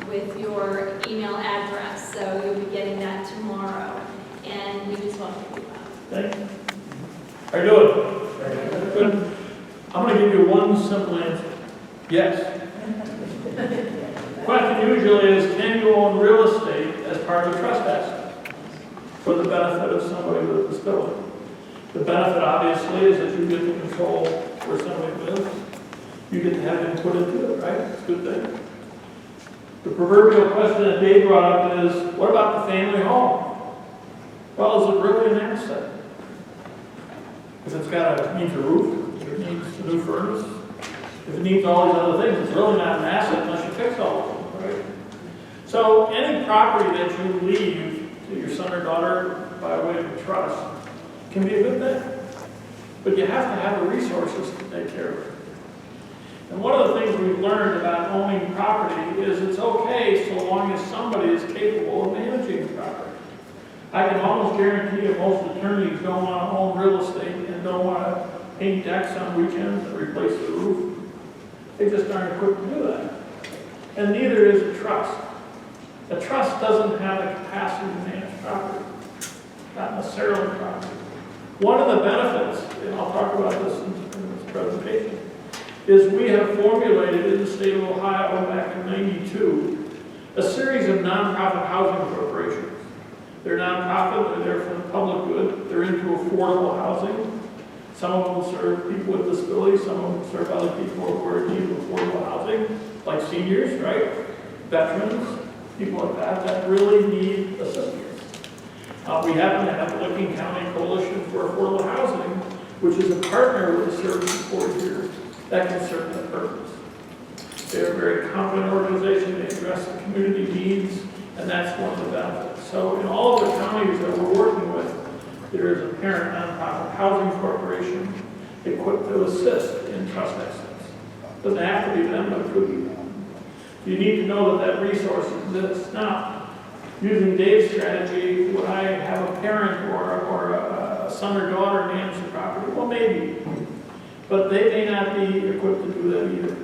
with your email address, so you'll be getting that tomorrow. And we just welcome you. Thank you. How are you doing? Good. I'm going to give you one simple answer. Yes. The question usually is, can you own real estate as part of a trust asset for the benefit of somebody with a disability? The benefit, obviously, is that you get to control where somebody lives. You get to have input into it, right? It's a good thing. The proverbial question that Dave brought up is, what about the family home? Well, is it really an asset? If it's needs a roof, if it needs a new furnace, if it needs all these other things, it's really not an asset unless you fix all of them, right? So any property that you leave to your son or daughter by way of a trust can be a good thing. But you have to have the resources to take care of it. And one of the things we've learned about owning property is it's okay so long as somebody is capable of managing the property. I can almost guarantee that most attorneys don't want to own real estate and don't want to paint decks on weekends and replace the roof. They just aren't equipped to do that. And neither is a trust. A trust doesn't have the capacity to manage property, not necessarily property. One of the benefits, and I'll talk about this in this presentation, is we have formulated in the state of Ohio back in '92 a series of nonprofit housing corporations. They're nonprofit, they're there for the public good, they're into affordable housing. Some of them serve people with disabilities, some of them serve other people who are in need of affordable housing, like seniors, right? Veterans, people like that really need assistance. We happen to have the Licking County Coalition for Affordable Housing, which is a partner with the service board here that can serve that purpose. They're a very competent organization, they address the community needs, and that's one of the benefits. So in all of the counties that we're working with, there is a parent nonprofit housing corporation equipped to assist in trust assets. Doesn't have to be them, but it could be them. You need to know that that resource exists. Now, using Dave's strategy, would I have a parent or a son or daughter manage the property? Well, maybe. But they may not be equipped to do that either.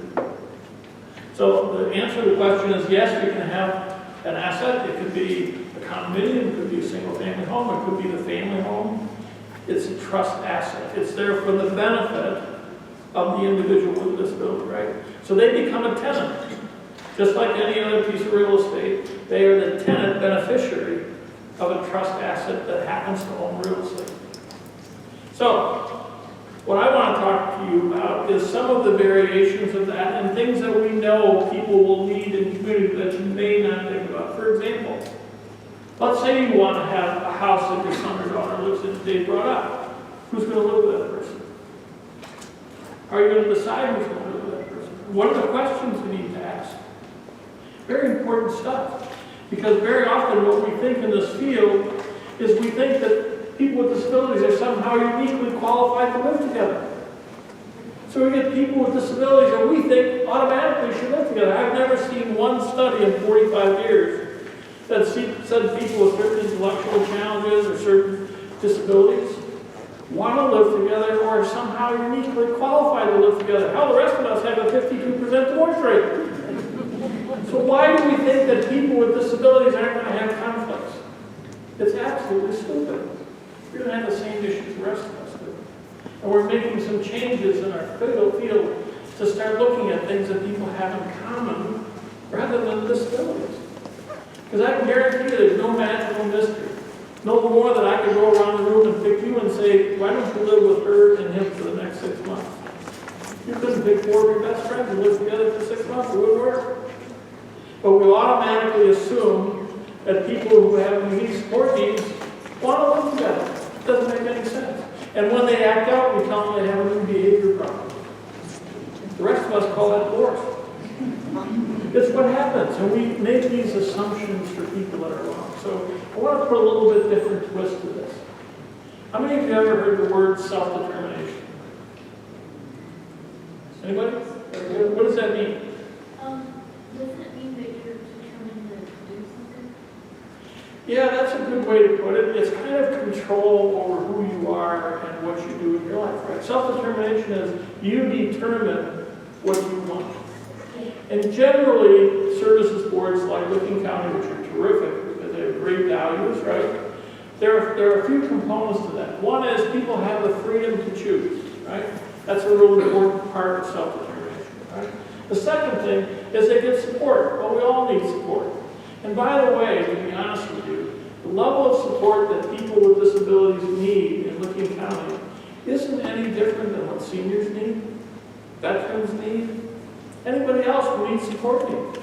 So the answer to the question is yes, you can have an asset. It could be a condominium, it could be a single family home, it could be the family home. It's a trust asset. It's there for the benefit of the individual with a disability, right? So they become a tenant. Just like any other piece of real estate, they are the tenant beneficiary of a trust asset that happens to own real estate. So, what I want to talk to you about is some of the variations of that and things that we know people will need in community that you may not think about. For example, let's say you want to have a house that your son or daughter lives in, Dave brought up. Who's going to live with that person? How are you going to decide who's going to live with that person? What are the questions you need to ask? Very important stuff. Because very often what we think in this field is we think that people with disabilities are somehow uniquely qualified to live together. So we get people with disabilities that we think automatically should live together. I've never seen one study in 45 years that said people with certain intellectual challenges or certain disabilities want to live together or are somehow uniquely qualified to live together. Hell, the rest of us have a 52% divorce rate. So why do we think that people with disabilities aren't going to have conflicts? It's absolutely stupid. We're going to have the same issues the rest of us do. And we're making some changes in our field to start looking at things that people have in common rather than disabilities. Because I can guarantee you there's no magical mystery. No more that I could go around the room and pick you and say, why don't you live with her and him for the next 6 months? You couldn't pick 4 of your best friends and live together for 6 months, it wouldn't work. But we automatically assume that people who have unique support needs want to live together. It doesn't make any sense. And when they act out, we tell them they have a new behavior problem. The rest of us call that divorce. It's what happens, and we make these assumptions for people that are wrong. So I want to put a little bit different twist to this. How many of you ever heard the word self-determination? Anybody? What does that mean? Doesn't it mean that you're determined to do something? Yeah, that's a good way to put it. It's kind of control over who you are and what you do in your life, right? Self-determination is you determine what you want. And generally, services boards like Licking County, which are terrific because they have great values, right? There are a few components to that. One is people have the freedom to choose, right? That's a really important part of self-determination, right? The second thing is they get support. Well, we all need support. And by the way, to be honest with you, the level of support that people with disabilities need in Licking County isn't any different than what seniors need, veterans need, anybody else who needs support needs.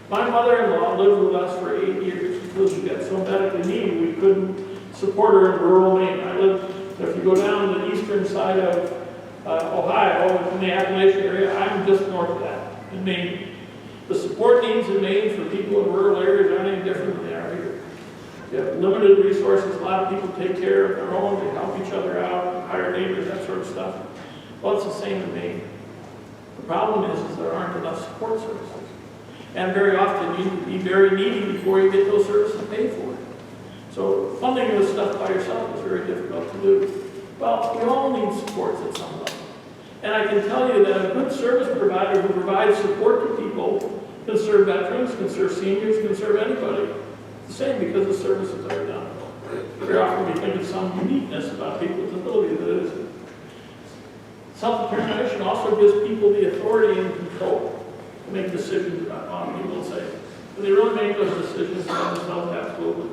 My mother-in-law lived with us for 8 years until she got so medically needy we couldn't support her in rural Maine. I lived, if you go down the eastern side of Ohio, in the Appalachian area, I'm just north of that, in Maine. The support needs in Maine for people in rural areas aren't any different than they are here. You have limited resources, a lot of people take care of their own, they help each other out, hire neighbors, that sort of stuff. Well, it's the same in Maine. The problem is there aren't enough support services. And very often you need to be very needy before you get those services paid for. So funding this stuff by yourself is very difficult to do. Well, we all need supports at some level. And I can tell you that a good service provider who provides support to people can serve veterans, can serve seniors, can serve anybody. It's the same because the services are done. Very often we think of some uniqueness about people with disabilities that isn't. Self-determination also gives people the authority and control to make decisions on people and say, do they really make those decisions for themselves? Absolutely.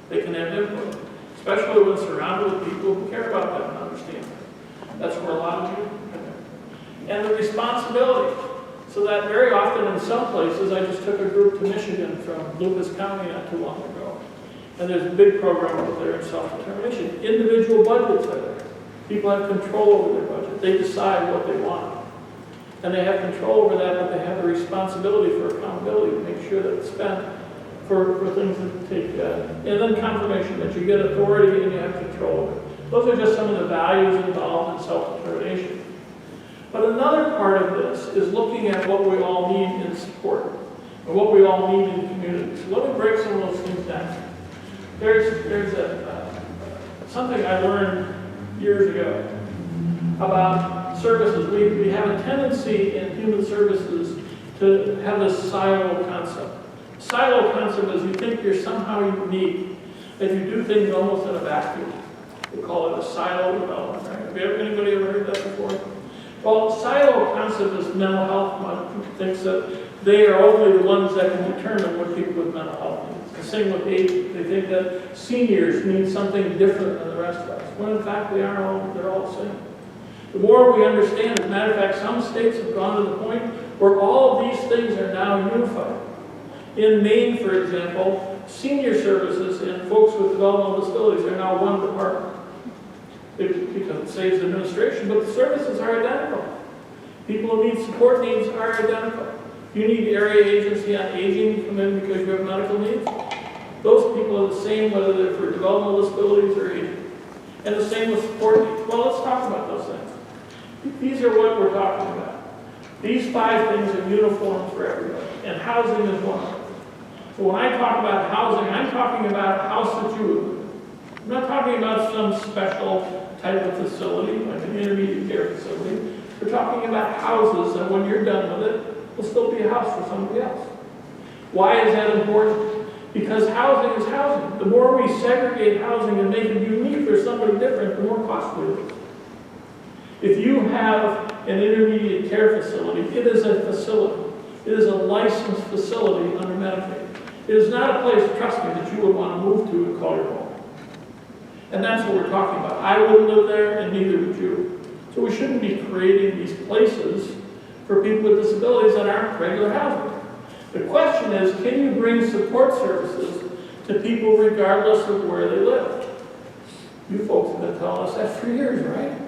They can have input, especially when surrounded with people who care about them and understand them. That's where a lot of you and the responsibility. So that very often in some places, I just took a group to Michigan from Lucas County not too long ago. And there's a big program out there in self-determination. Individual budgets are there. People have control over their budget. They decide what they want. And they have control over that, but they have the responsibility for accountability to make sure that it's spent for things that take, and then confirmation that you get authority and you have control over it. Those are just some of the values involved in self-determination. But another part of this is looking at what we all need in support and what we all need in communities. So let me break some of those things down. There's something I learned years ago about services. We have a tendency in human services to have this silo concept. Silo concept is you think you're somehow unique, that you do things almost in a vacuum. We call it a silo development, right? Have anybody ever heard that before? Well, silo concept is mental health. One thinks that they are only the ones that can determine what people with mental health need. The same with aging. They think that seniors need something different than the rest of us, when in fact they're all the same. The more we understand, as a matter of fact, some states have gone to the point where all of these things are now unified. In Maine, for example, senior services and folks with developmental disabilities are now one department. Because it saves administration, but the services are identical. People who need support needs are identical. You need area agency on aging to come in because you have medical needs. Those people are the same whether they're for developmental disabilities or aging. And the same with support needs. Well, let's talk about those things. These are what we're talking about. These 5 things are uniform for everybody. And housing is one of them. So when I talk about housing, I'm talking about a house that you would live in. I'm not talking about some special type of facility, like an intermediate care facility. We're talking about houses that when you're done with it, will still be a house for somebody else. Why is that important? Because housing is housing. The more we segregate housing and make it unique for somebody different, the more costly it is. If you have an intermediate care facility, it is a facility. It is a licensed facility under Medicaid. It is not a place, trust me, that you would want to move to and call your home. And that's what we're talking about. I wouldn't live there, and neither would you. So we shouldn't be creating these places for people with disabilities that aren't regular housing. The question is, can you bring support services to people regardless of where they live? You folks have been telling us that for years, right?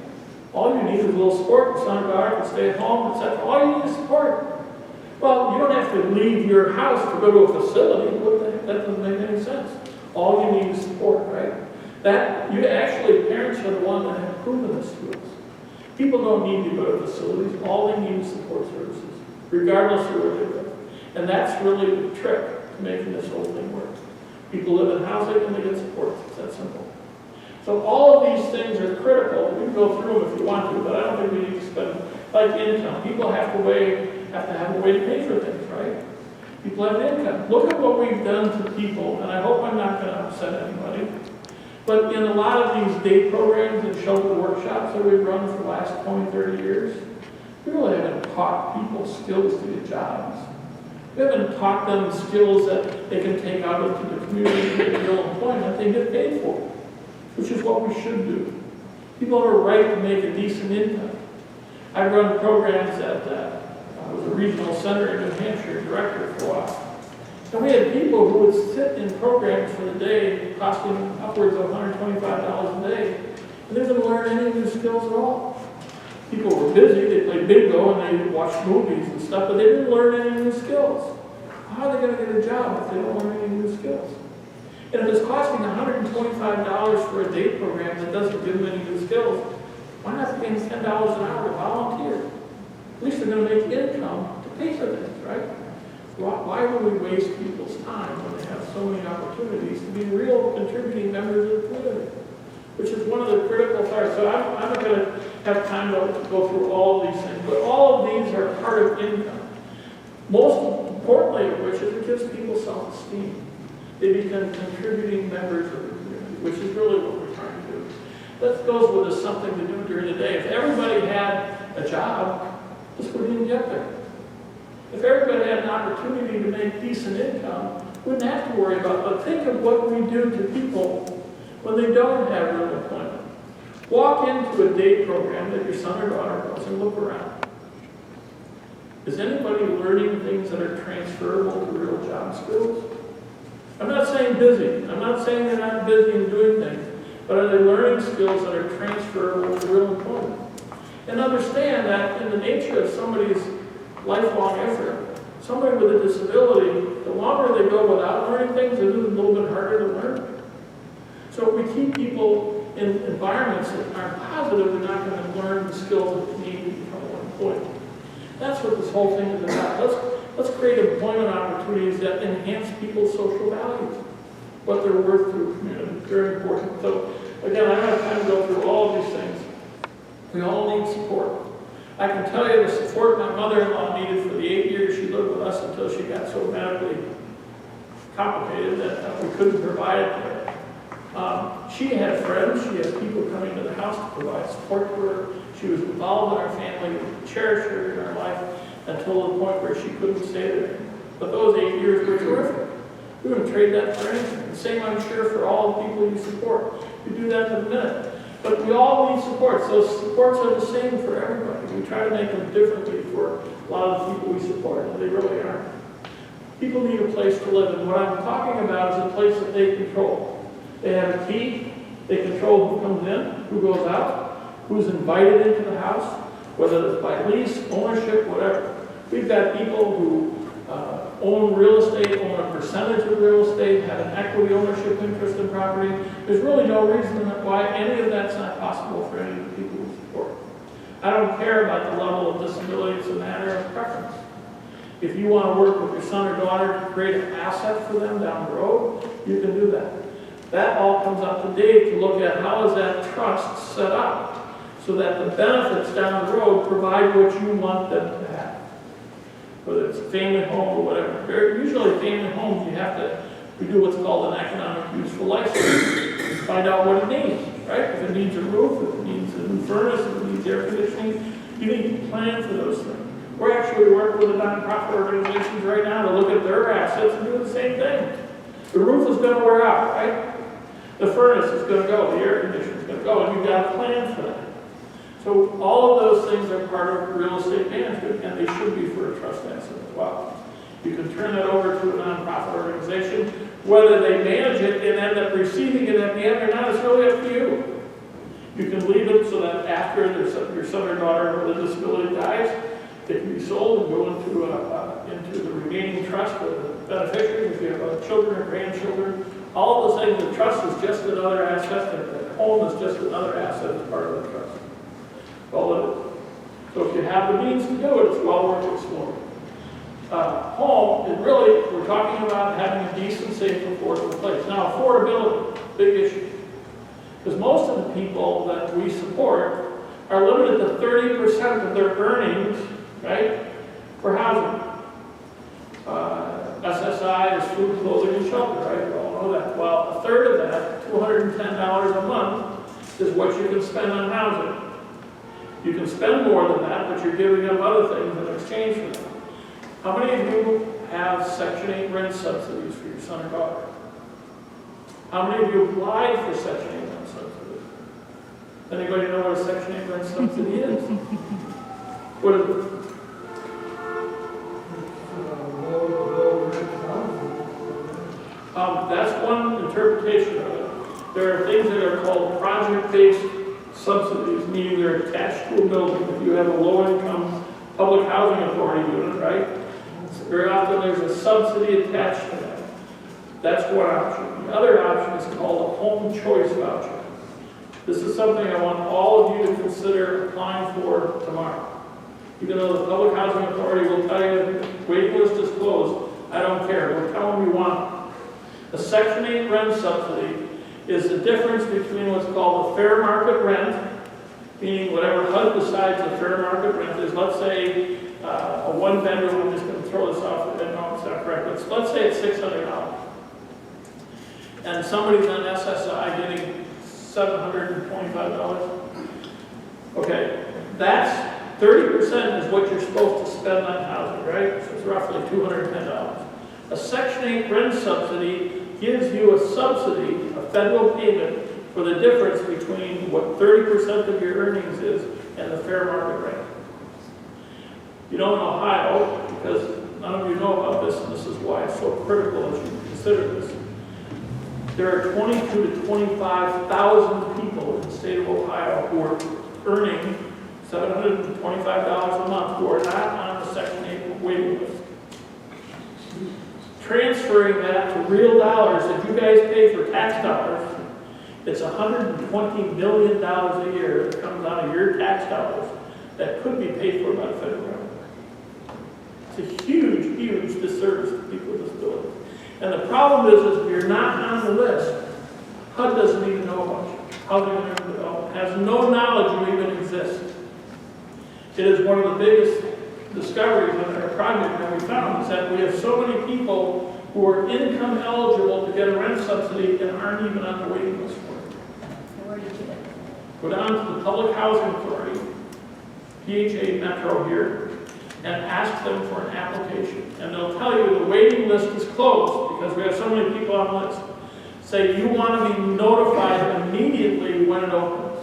All you need is a little support. Your son or daughter can stay at home, etc. All you need is support. Well, you don't have to leave your house to go to a facility. What the heck? That doesn't make any sense. All you need is support, right? Parents are the ones that have proven this to us. People don't need to go to facilities. All they need is support services, regardless of where they live. And that's really the trick to making this whole thing work. People live in housing and they get support. It's that simple. So all of these things are critical. We can go through them if you want to, but I don't think we need to spend, like income. People have to have a way to pay for things, right? People have income. Look at what we've done to people, and I hope I'm not going to upset anybody, but in a lot of these day programs and shelter workshops that we've run for the last 20, 30 years, we really haven't taught people skills to get jobs. We haven't taught them skills that they can take out into the community and get real employment they get paid for, which is what we should do. People have a right to make a decent income. I run programs I was a regional center in New Hampshire, director for a while. And we had people who would sit in programs for the day costing upwards of $125 a day, and they didn't learn any new skills at all. People were busy, they played bingo and they watched movies and stuff, but they didn't learn any new skills. How are they going to get a job if they don't learn any new skills? And if it's costing $125 for a day program that doesn't give them any new skills, why not pay them $10 an hour to volunteer? At least they're going to make income to pay for things, right? Why would we waste people's time when they have so many opportunities to be real contributing members of the community? Which is one of the critical parts. So I'm not going to have time to go through all of these things, but all of these are part of income. Most importantly of which is it gives people self-esteem. They become contributing members of the community, which is really what we're trying to do. That goes with us something to do during the day. If everybody had a job, this wouldn't even get there. If everybody had an opportunity to make decent income, we wouldn't have to worry about it. But think of what we do to people when they don't have real employment. Walk into a day program that your son or daughter goes and look around. Is anybody learning things that are transferable to real job skills? I'm not saying busy. I'm not saying they're not busy and doing things, but are they learning skills that are transferable to real employment? And understand that in the nature of somebody's lifelong effort, somebody with a disability, the longer they go without learning things, it is a little bit harder to learn. So if we keep people in environments that aren't positive, they're not going to learn the skills that they need to become more employed. That's what this whole thing is about. Let's create employment opportunities that enhance people's social values, what they're worth to a community. Very important. So again, I don't have time to go through all of these things. We all need support. I can tell you the support my mother-in-law needed for the 8 years she lived with us until she got so medically complicated that we couldn't provide it to her. She had friends, she had people coming to the house to provide support to her. She was involved in our family, we cherished her in our life until the point where she couldn't stay there. But those 8 years were terrific. We wouldn't trade that for anything. The same, I'm sure, for all the people you support. You do that in a minute. But we all need support. So supports are the same for everybody. We try to make them differently for a lot of the people we support, and they really aren't. People need a place to live, and what I'm talking about is a place that they control. They have a key. They control who comes in, who goes out, who's invited into the house, whether it's by lease, ownership, whatever. We've got people who own real estate, own a percentage of real estate, have an equity ownership interest in property. There's really no reason why any of that's not possible for any of the people we support. I don't care about the level of disability, it's a matter of preference. If you want to work with your son or daughter to create an asset for them down the road, you can do that. That all comes up to Dave to look at how is that trust set up so that the benefits down the road provide what you want them to have. Whether it's a family home or whatever. Usually family homes, we do what's called an economic useful license. Find out what it needs, right? If it needs a roof, if it needs a new furnace, if it needs air conditioning, you need to plan for those things. We're actually working with the nonprofit organizations right now to look at their assets and do the same thing. The roof is gonna wear out, right? The furnace is gonna go, the air conditioner is gonna go, and you've got a plan for that. So all of those things are part of real estate management, and they should be for a trust asset as well. You can turn that over to a nonprofit organization. Whether they manage it and end up receiving it at the end or not is really up to you. You can leave it so that after your son or daughter with a disability dies, it can be sold and go into the remaining trust with the beneficiaries, if you have children or grandchildren. All of those things, the trust is just another asset, and the home is just another asset as part of the trust. All it is. So if you have the means to do it, it's well worth exploring. Home is really, we're talking about having a decent, safe, affordable place. Now, affordability, big issue. Because most of the people that we support are limited to 30% of their earnings, right, for housing. SSI is food, clothing, and shelter, right? We all know that. Well, a third of that, $210 a month, is what you can spend on housing. You can spend more than that, but you're giving up other things in exchange for them. How many of you have Section 8 rent subsidies for your son or daughter? How many of you applied for Section 8 rent subsidies? Anybody know what a Section 8 rent subsidy is? What is it? That's one interpretation of it. There are things that are called project-based subsidies, meaning they're attached to a building. If you have a low-income public housing authority unit, right? Very often there's a subsidy attached to that. That's one option. The other option is called a home choice voucher. This is something I want all of you to consider applying for tomorrow. Even though the public housing authority will tell you waiting list is closed, I don't care. We'll tell them we want it. A Section 8 rent subsidy is the difference between what's called a fair market rent, meaning whatever HUD decides a fair market rent is. Let's say a one-bedroom, I'm just going to throw this off, I know it's not correct, but let's say it's $600. And somebody's on SSI getting $725. Okay, that's 30% is what you're supposed to spend on housing, right? So it's roughly $210. A Section 8 rent subsidy gives you a subsidy, a federal payment, for the difference between what 30% of your earnings is and the fair market rate. You know, in Ohio, because none of you know about this, and this is why it's so critical that you consider this, there are 22 to 25,000 people in the state of Ohio who are earning $725 a month who are not on the Section 8 waiting list. Transferring that to real dollars that you guys pay for tax dollars, it's $120 million a year that comes out of your tax dollars that could be paid for by the federal government. It's a huge, huge disservice to people with disabilities. And the problem is if you're not on the list, HUD doesn't even know about you. Housing and Urban Development has no knowledge you even exist. It is one of the biggest discoveries in our project that we found is that we have so many people who are income eligible to get a rent subsidy and aren't even on the waiting list for it. Where did you Go down to the Public Housing Authority, PHA Metro here, and ask them for an application. And they'll tell you the waiting list is closed because we have so many people on the list. Say you want to be notified immediately when it opens.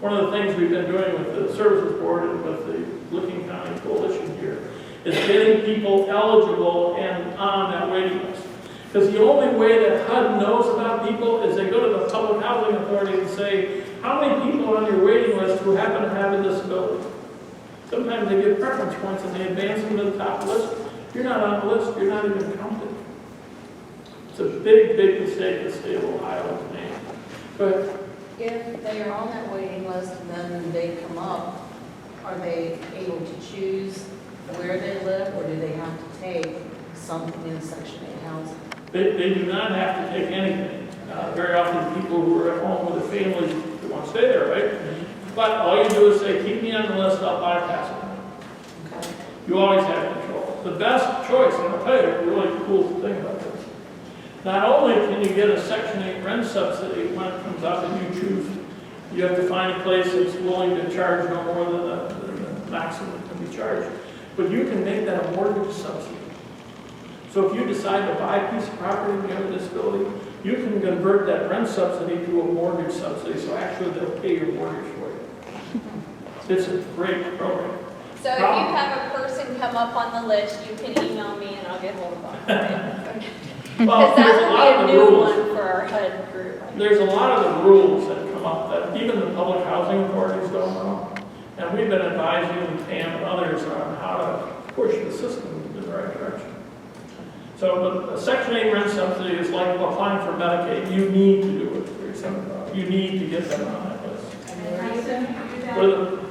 One of the things we've been doing with the Services Board and with the Licking County Coalition here is getting people eligible and on that waiting list. Because the only way that HUD knows about people is they go to the Public Housing Authority and say, how many people are on your waiting list who happen to have a disability? Sometimes they give preference points and they advance them to the top list. If you're not on the list, you're not even counted. It's a big, big mistake the state of Ohio has made. But If they are on that waiting list and then they come up, are they able to choose where they live, or do they have to take something in Section 8 housing? they do not have to take anything. Very often people who are at home with a family they want to stay there, right? But all you do is say, keep me on the list, I'll bypass it. Okay. You always have control. The best choice, and I'll tell you a really cool thing about this. Not only can you get a Section 8 rent subsidy when it comes up and you choose, you have to find a place that's willing to charge no more than the maximum that can be charged. but you can make that a mortgage subsidy. So if you decide to buy a piece of property and you have a disability, you can convert that rent subsidy to a mortgage subsidy, so actually they'll pay your mortgage for you. It's a great program. So if you have a person come up on the list, you can email me and I'll get hold of them. Well, Because there's a that lot of will the be a new rules. one for our HUD group. There's a lot of the rules that come up that even the public housing authorities don't know. And we've been advising Pam and others on how to push the system in the right direction. So, but a Section 8 rent subsidy is like applying for Medicaid. You need to do it for yourself. You need to get them on that list. And how you gonna do that? Go to the-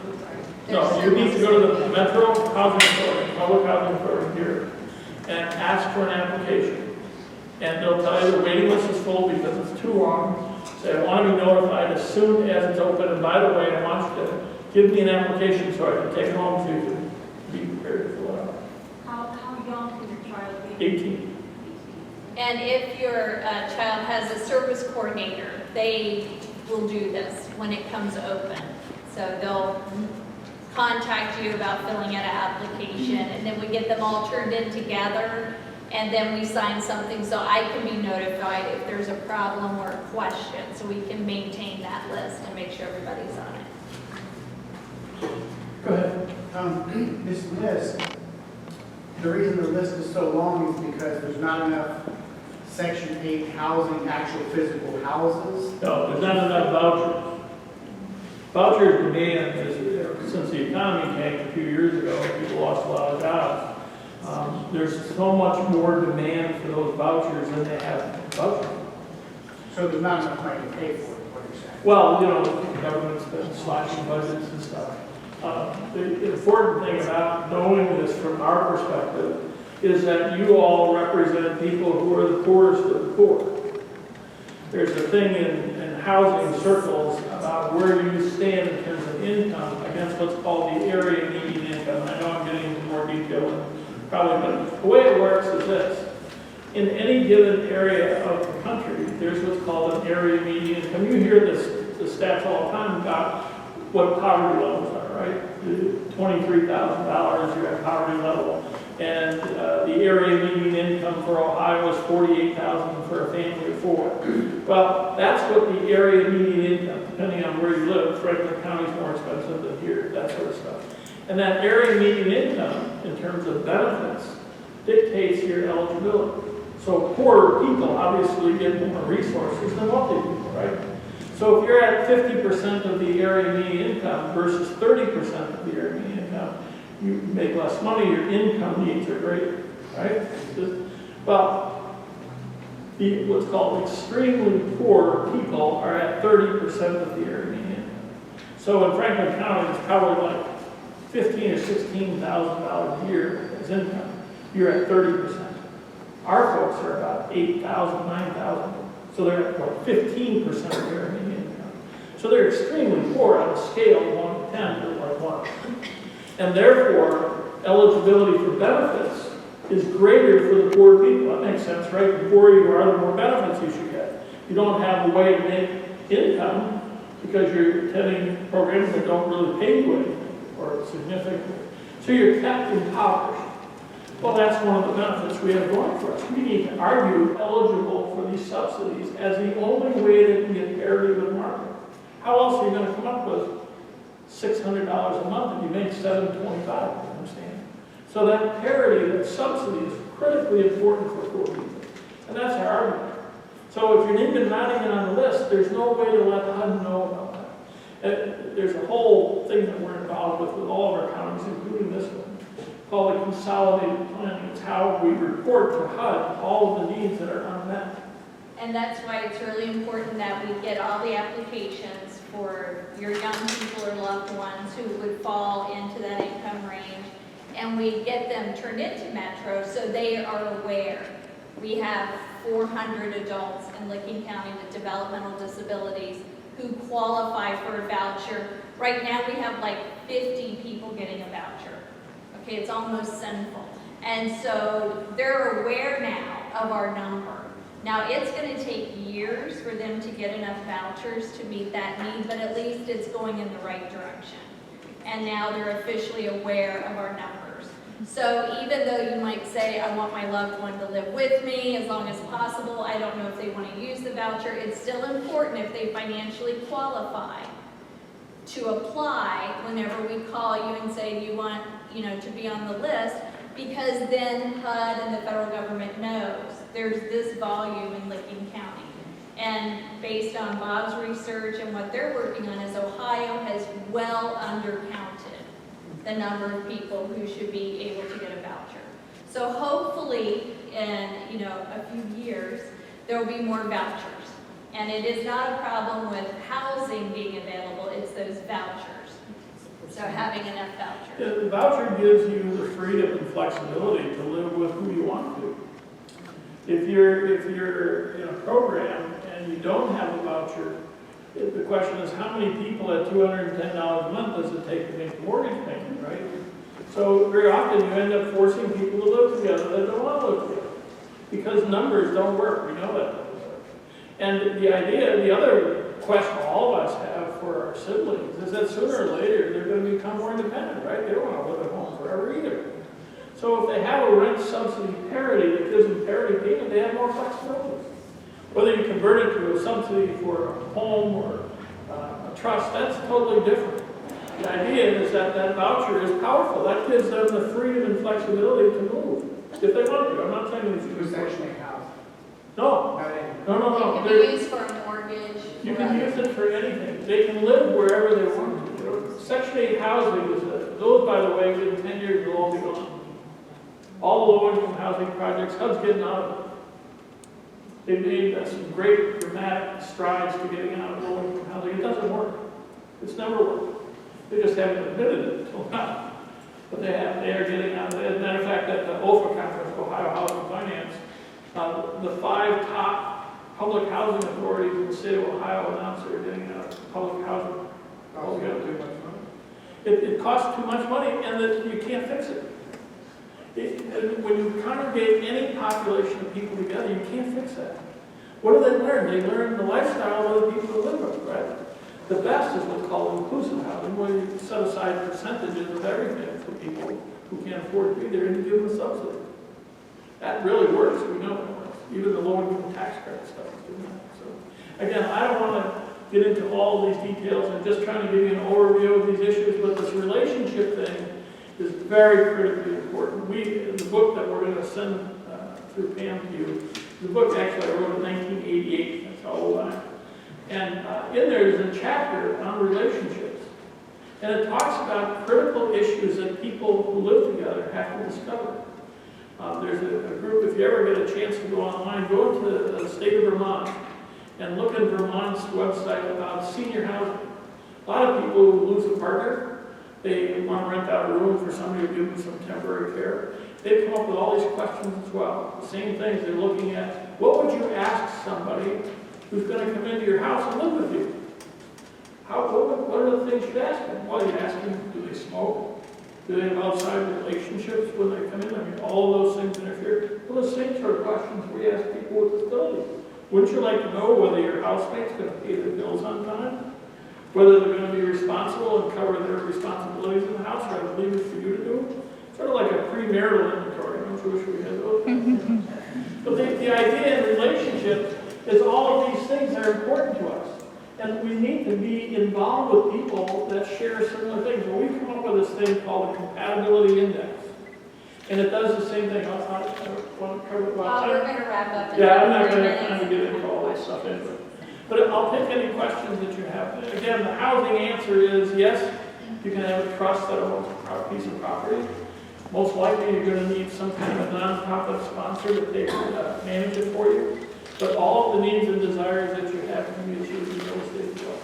No, you need to go to the Metro Housing Authority, Public Housing Authority here, and ask for an application. And they'll tell you the waiting list is full because it's too long. Say, I want to be notified as soon as it's open, and by the way, I want you to give me an application so I can take it home so you can be prepared to fill it out. How young can your child be? 18. And if your child has a service coordinator, they will do this when it comes open. So they'll contact you about filling out an application, and then we get them all turned in together, and then we sign something so I can be notified if there's a problem or a question, so we can maintain that list and make sure everybody's on it. Go ahead. This list, the reason the list is so long is because there's not enough Section 8 housing, actual physical houses. No, there's not enough vouchers. Voucher demand is, since the economy tanked a few years ago, people lost a lot of jobs. There's so much more demand for those vouchers than they have vouchers. So there's not enough money to pay for it, what you're saying. Well, you know, the government's been slashing budgets and stuff. The important thing about knowing this from our perspective is that you all represent people who are the poorest of the poor. There's a thing in housing circles about where you stand in terms of income against what's called the area median income. I know I'm getting into more detail and probably, but the way it works is this. In any given area of the country, there's what's called an area median income. You hear the stats all the time about what poverty levels are, right? $23,000, you're at poverty level. And the area median income for Ohio is $48,000 for a family of 4. Well, that's what the area median income, depending on where you live. Franklin County is more expensive than here, that sort of stuff. And that area median income, in terms of benefits, dictates your eligibility. So poorer people obviously get more resources than wealthy people, right? So if you're at 50% of the area median income versus 30% of the area median income, you make less money, your income needs are greater, right? Well, what's called extremely poor people are at 30% of the area median income. So in Franklin County, it's probably like $15,000 or $16,000 a year as income. You're at 30%. Our folks are about 8,000, 9,000. So they're at what, 15% of their median income. So they're extremely poor on a scale of 1 to 10 or like 1. And therefore, eligibility for benefits is greater for the poor people. That makes sense, right? The poorer you are, the more benefits you should get. You don't have a way to make income because you're attending programs that don't really pay you anything or significantly. So you're kept impoverished. Well, that's one of the benefits we have going for us. We need to argue eligible for these subsidies as the only way that can get parity with market. How else are you going to come up with $600 a month if you make $725, you understand? So that parity, that subsidy is critically important for poor people. And that's our argument. So if you're even not even on the list, there's no way to let HUD know about that. There's a whole thing that we're involved with all of our counties, including this one, called the consolidated planning. It's how we report to HUD all of the needs that are unmet. And that's why it's really important that we get all the applications for your young people or loved ones who would fall into that income range, and we get them turned into Metro so they are aware. We have 400 adults in Licking County with developmental disabilities who qualify for a voucher. Right now we have like 50 people getting a voucher. Okay, it's almost sinful. And so they're aware now of our number. Now, it's going to take years for them to get enough vouchers to meet that need, but at least it's going in the right direction. And now they're officially aware of our numbers. So even though you might say, I want my loved one to live with me as long as possible, I don't know if they want to use the voucher, it's still important if they financially qualify to apply whenever we call you and say you want, to be on the list, because then HUD and the federal government knows there's this volume in Licking County. And based on Bob's research and what they're working on is Ohio has well undercounted the number of people who should be able to get a voucher. So hopefully in, a few years, there will be more vouchers. And it is not a problem with housing being available, it's those vouchers. So having enough vouchers. Yeah, the voucher gives you the freedom and flexibility to live with who you want to. If you're in a program and you don't have a voucher, the question is how many people at $210 a month does it take to make the mortgage payment, right? So very often you end up forcing people to live together that don't want to live together because numbers don't work. We know that doesn't work. And the other question all of us have for our siblings is that sooner or later they're going to become more independent, right? They don't want to live at home forever either. So if they have a rent subsidy parity that gives them parity payment, they have more flexibility. Whether you convert it to a subsidy for a home or a trust, that's totally different. The idea is that that voucher is powerful. That gives them the freedom and flexibility to move if they want to. I'm not saying it's To Section 8 house. No, Not any. no. It can be used for a mortgage. You can use it for anything. They can live wherever they want to. Section 8 housing is, those, by the way, within 10 years will all be gone. All the low-income housing projects, HUD's getting out of it. They've made some great dramatic strides to getting out of low-income housing. It doesn't work. It's never worked. They just haven't admitted it until now. But they are getting out of it. As a matter of fact, at the OFA conference, Ohio Housing Finance, the 5 top public housing authorities in the state of Ohio announced they're getting out of public housing. It costs too much money, and that you can't fix it. When you congregate any population of people together, you can't fix that. What do they learn? They learn the lifestyle of other people live with, right? The best is what's called inclusive housing, where you set aside percentages of everything for people who can't afford to be there and you give them a subsidy. That really works. We know it works. Even the low-income tax credit stuff is doing that. So, again, I don't want to get into all these details. I'm just trying to give you an overview of these issues, but this relationship thing is very critically important. In the book that we're going to send through Pam to you, the book actually I wrote in 1988, that's how old I am. And in there is a chapter on relationships. And it talks about critical issues that people who live together have to discover. There's a group, if you ever get a chance to go online, go to the state of Vermont and look at Vermont's website about senior housing. A lot of people who lose a partner, they want to rent out a room for somebody to give them some temporary care. They come up with all these questions as well. The same things they're looking at. What would you ask somebody who's going to come into your house and live with you? What are the things you'd ask them? Well, you ask them, do they smoke? Do they have outside relationships when they come in? I mean, all of those things interfere. Well, the same sort of questions we ask people with disabilities. Wouldn't you like to know whether your housemate's going to pay their bills on time? Whether they're going to be responsible and cover their responsibilities in the house, or rather leave it for you to do? Sort of like a premarital inventory. Don't you wish we had those? But the idea in relationships is all of these things are important to us. And we need to be involved with people that share similar things. Well, we've come up with this thing called the compatibility index. And it does the same thing. I want to cover it. We're going to wrap up in I'm not 3 going to kind of minutes. get into all this stuff anyway. But I'll take any questions that you have. Again, the housing answer is yes, you can have a trust that owns a piece of property. Most likely you're going to need some kind of nonprofit sponsor that they can manage it for you. But all of the needs and desires that you have can be achieved in real estate as well.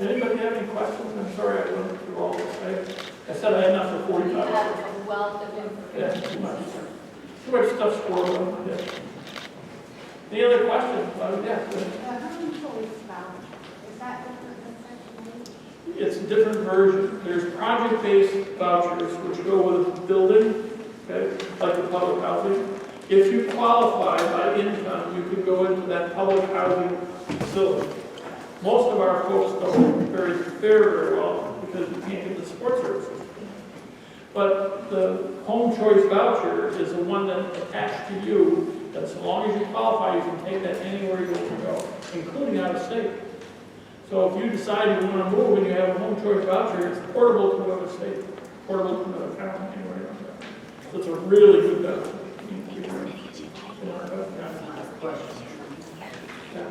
Anybody have any questions? I'm sorry I went through all this. I said I had enough for 45 You minutes. have a wealth of Yeah, information. too much stuff squirreled on my head. Any other questions? Yeah. How many choice voucher? Is that different than Section 8? It's a different version. There's project-based vouchers which go with the building, okay, like the public housing. If you qualify by income, you can go into that public housing facility. Most of our folks don't very well because we can't get the support services. But the home choice voucher is the one that's attached to you, that so long as you qualify, you can take that anywhere you want to go, including out of state. So if you decide you want to move and you have a home choice voucher, it's portable to another state, portable to another county, anywhere you want to go. So it's a really good benefit. Question. Yeah.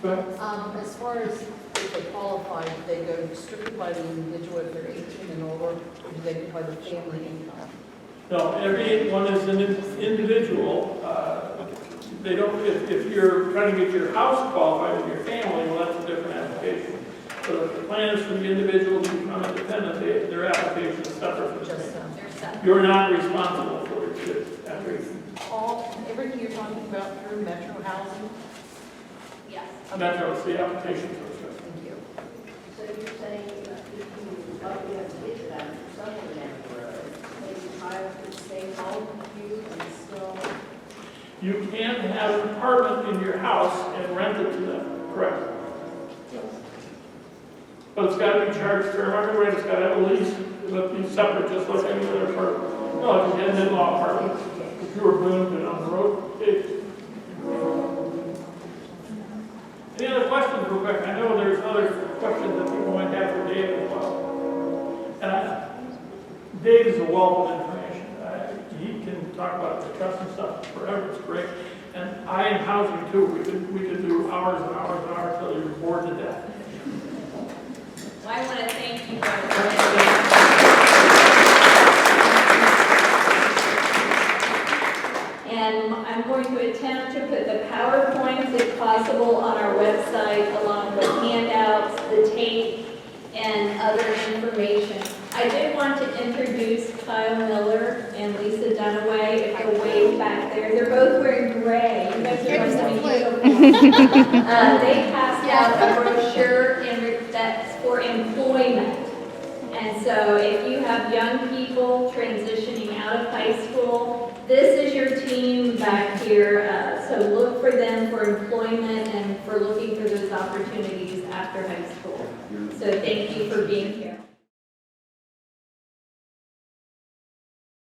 Go ahead. As far as if they qualify, do they go strictly by the individual if they're 18 and older, or do they go by the family income? No, every one is an individual. They don't, if you're trying to get your house qualified with your family, well, that's a different application. So if the plan is for the individual to become independent, their application is separate from the Just, same. They're separate. You're not responsible for your kids after 18. everything you're talking about through Metro Housing? Yes. That's the application process. Thank you. So you're saying that if you, like we have to get that for supplementary, maybe child could stay home with you and still. You can have an apartment in your house and rent it to them, correct? But it's got to be charged fair market rate, it's got to have a lease, it'll be separate, just like any other apartment. No, if you get an in-law apartment, if you were moving it on the road, Any other questions real quick? I know there's other questions that people might have for Dave as well. And Dave is a wealth of information. He can talk about the trust and stuff forever, it's great. And I in housing too, we could do hours and hours and hours till you're bored to death. Well, I want to thank you for and I'm going to attempt to put the PowerPoints, if possible, on our website, along with handouts, the tape, and other information. I did want to introduce Kyle Miller and Lisa Dunaway, if you'll wave back there. They're both wearing gray. You guys are going to be uniforms. They passed out a brochure that's for employment. And so if you have young people transitioning out of high school, this is your team back here. So look for them for employment and for looking for those opportunities after high school. So thank you for being here.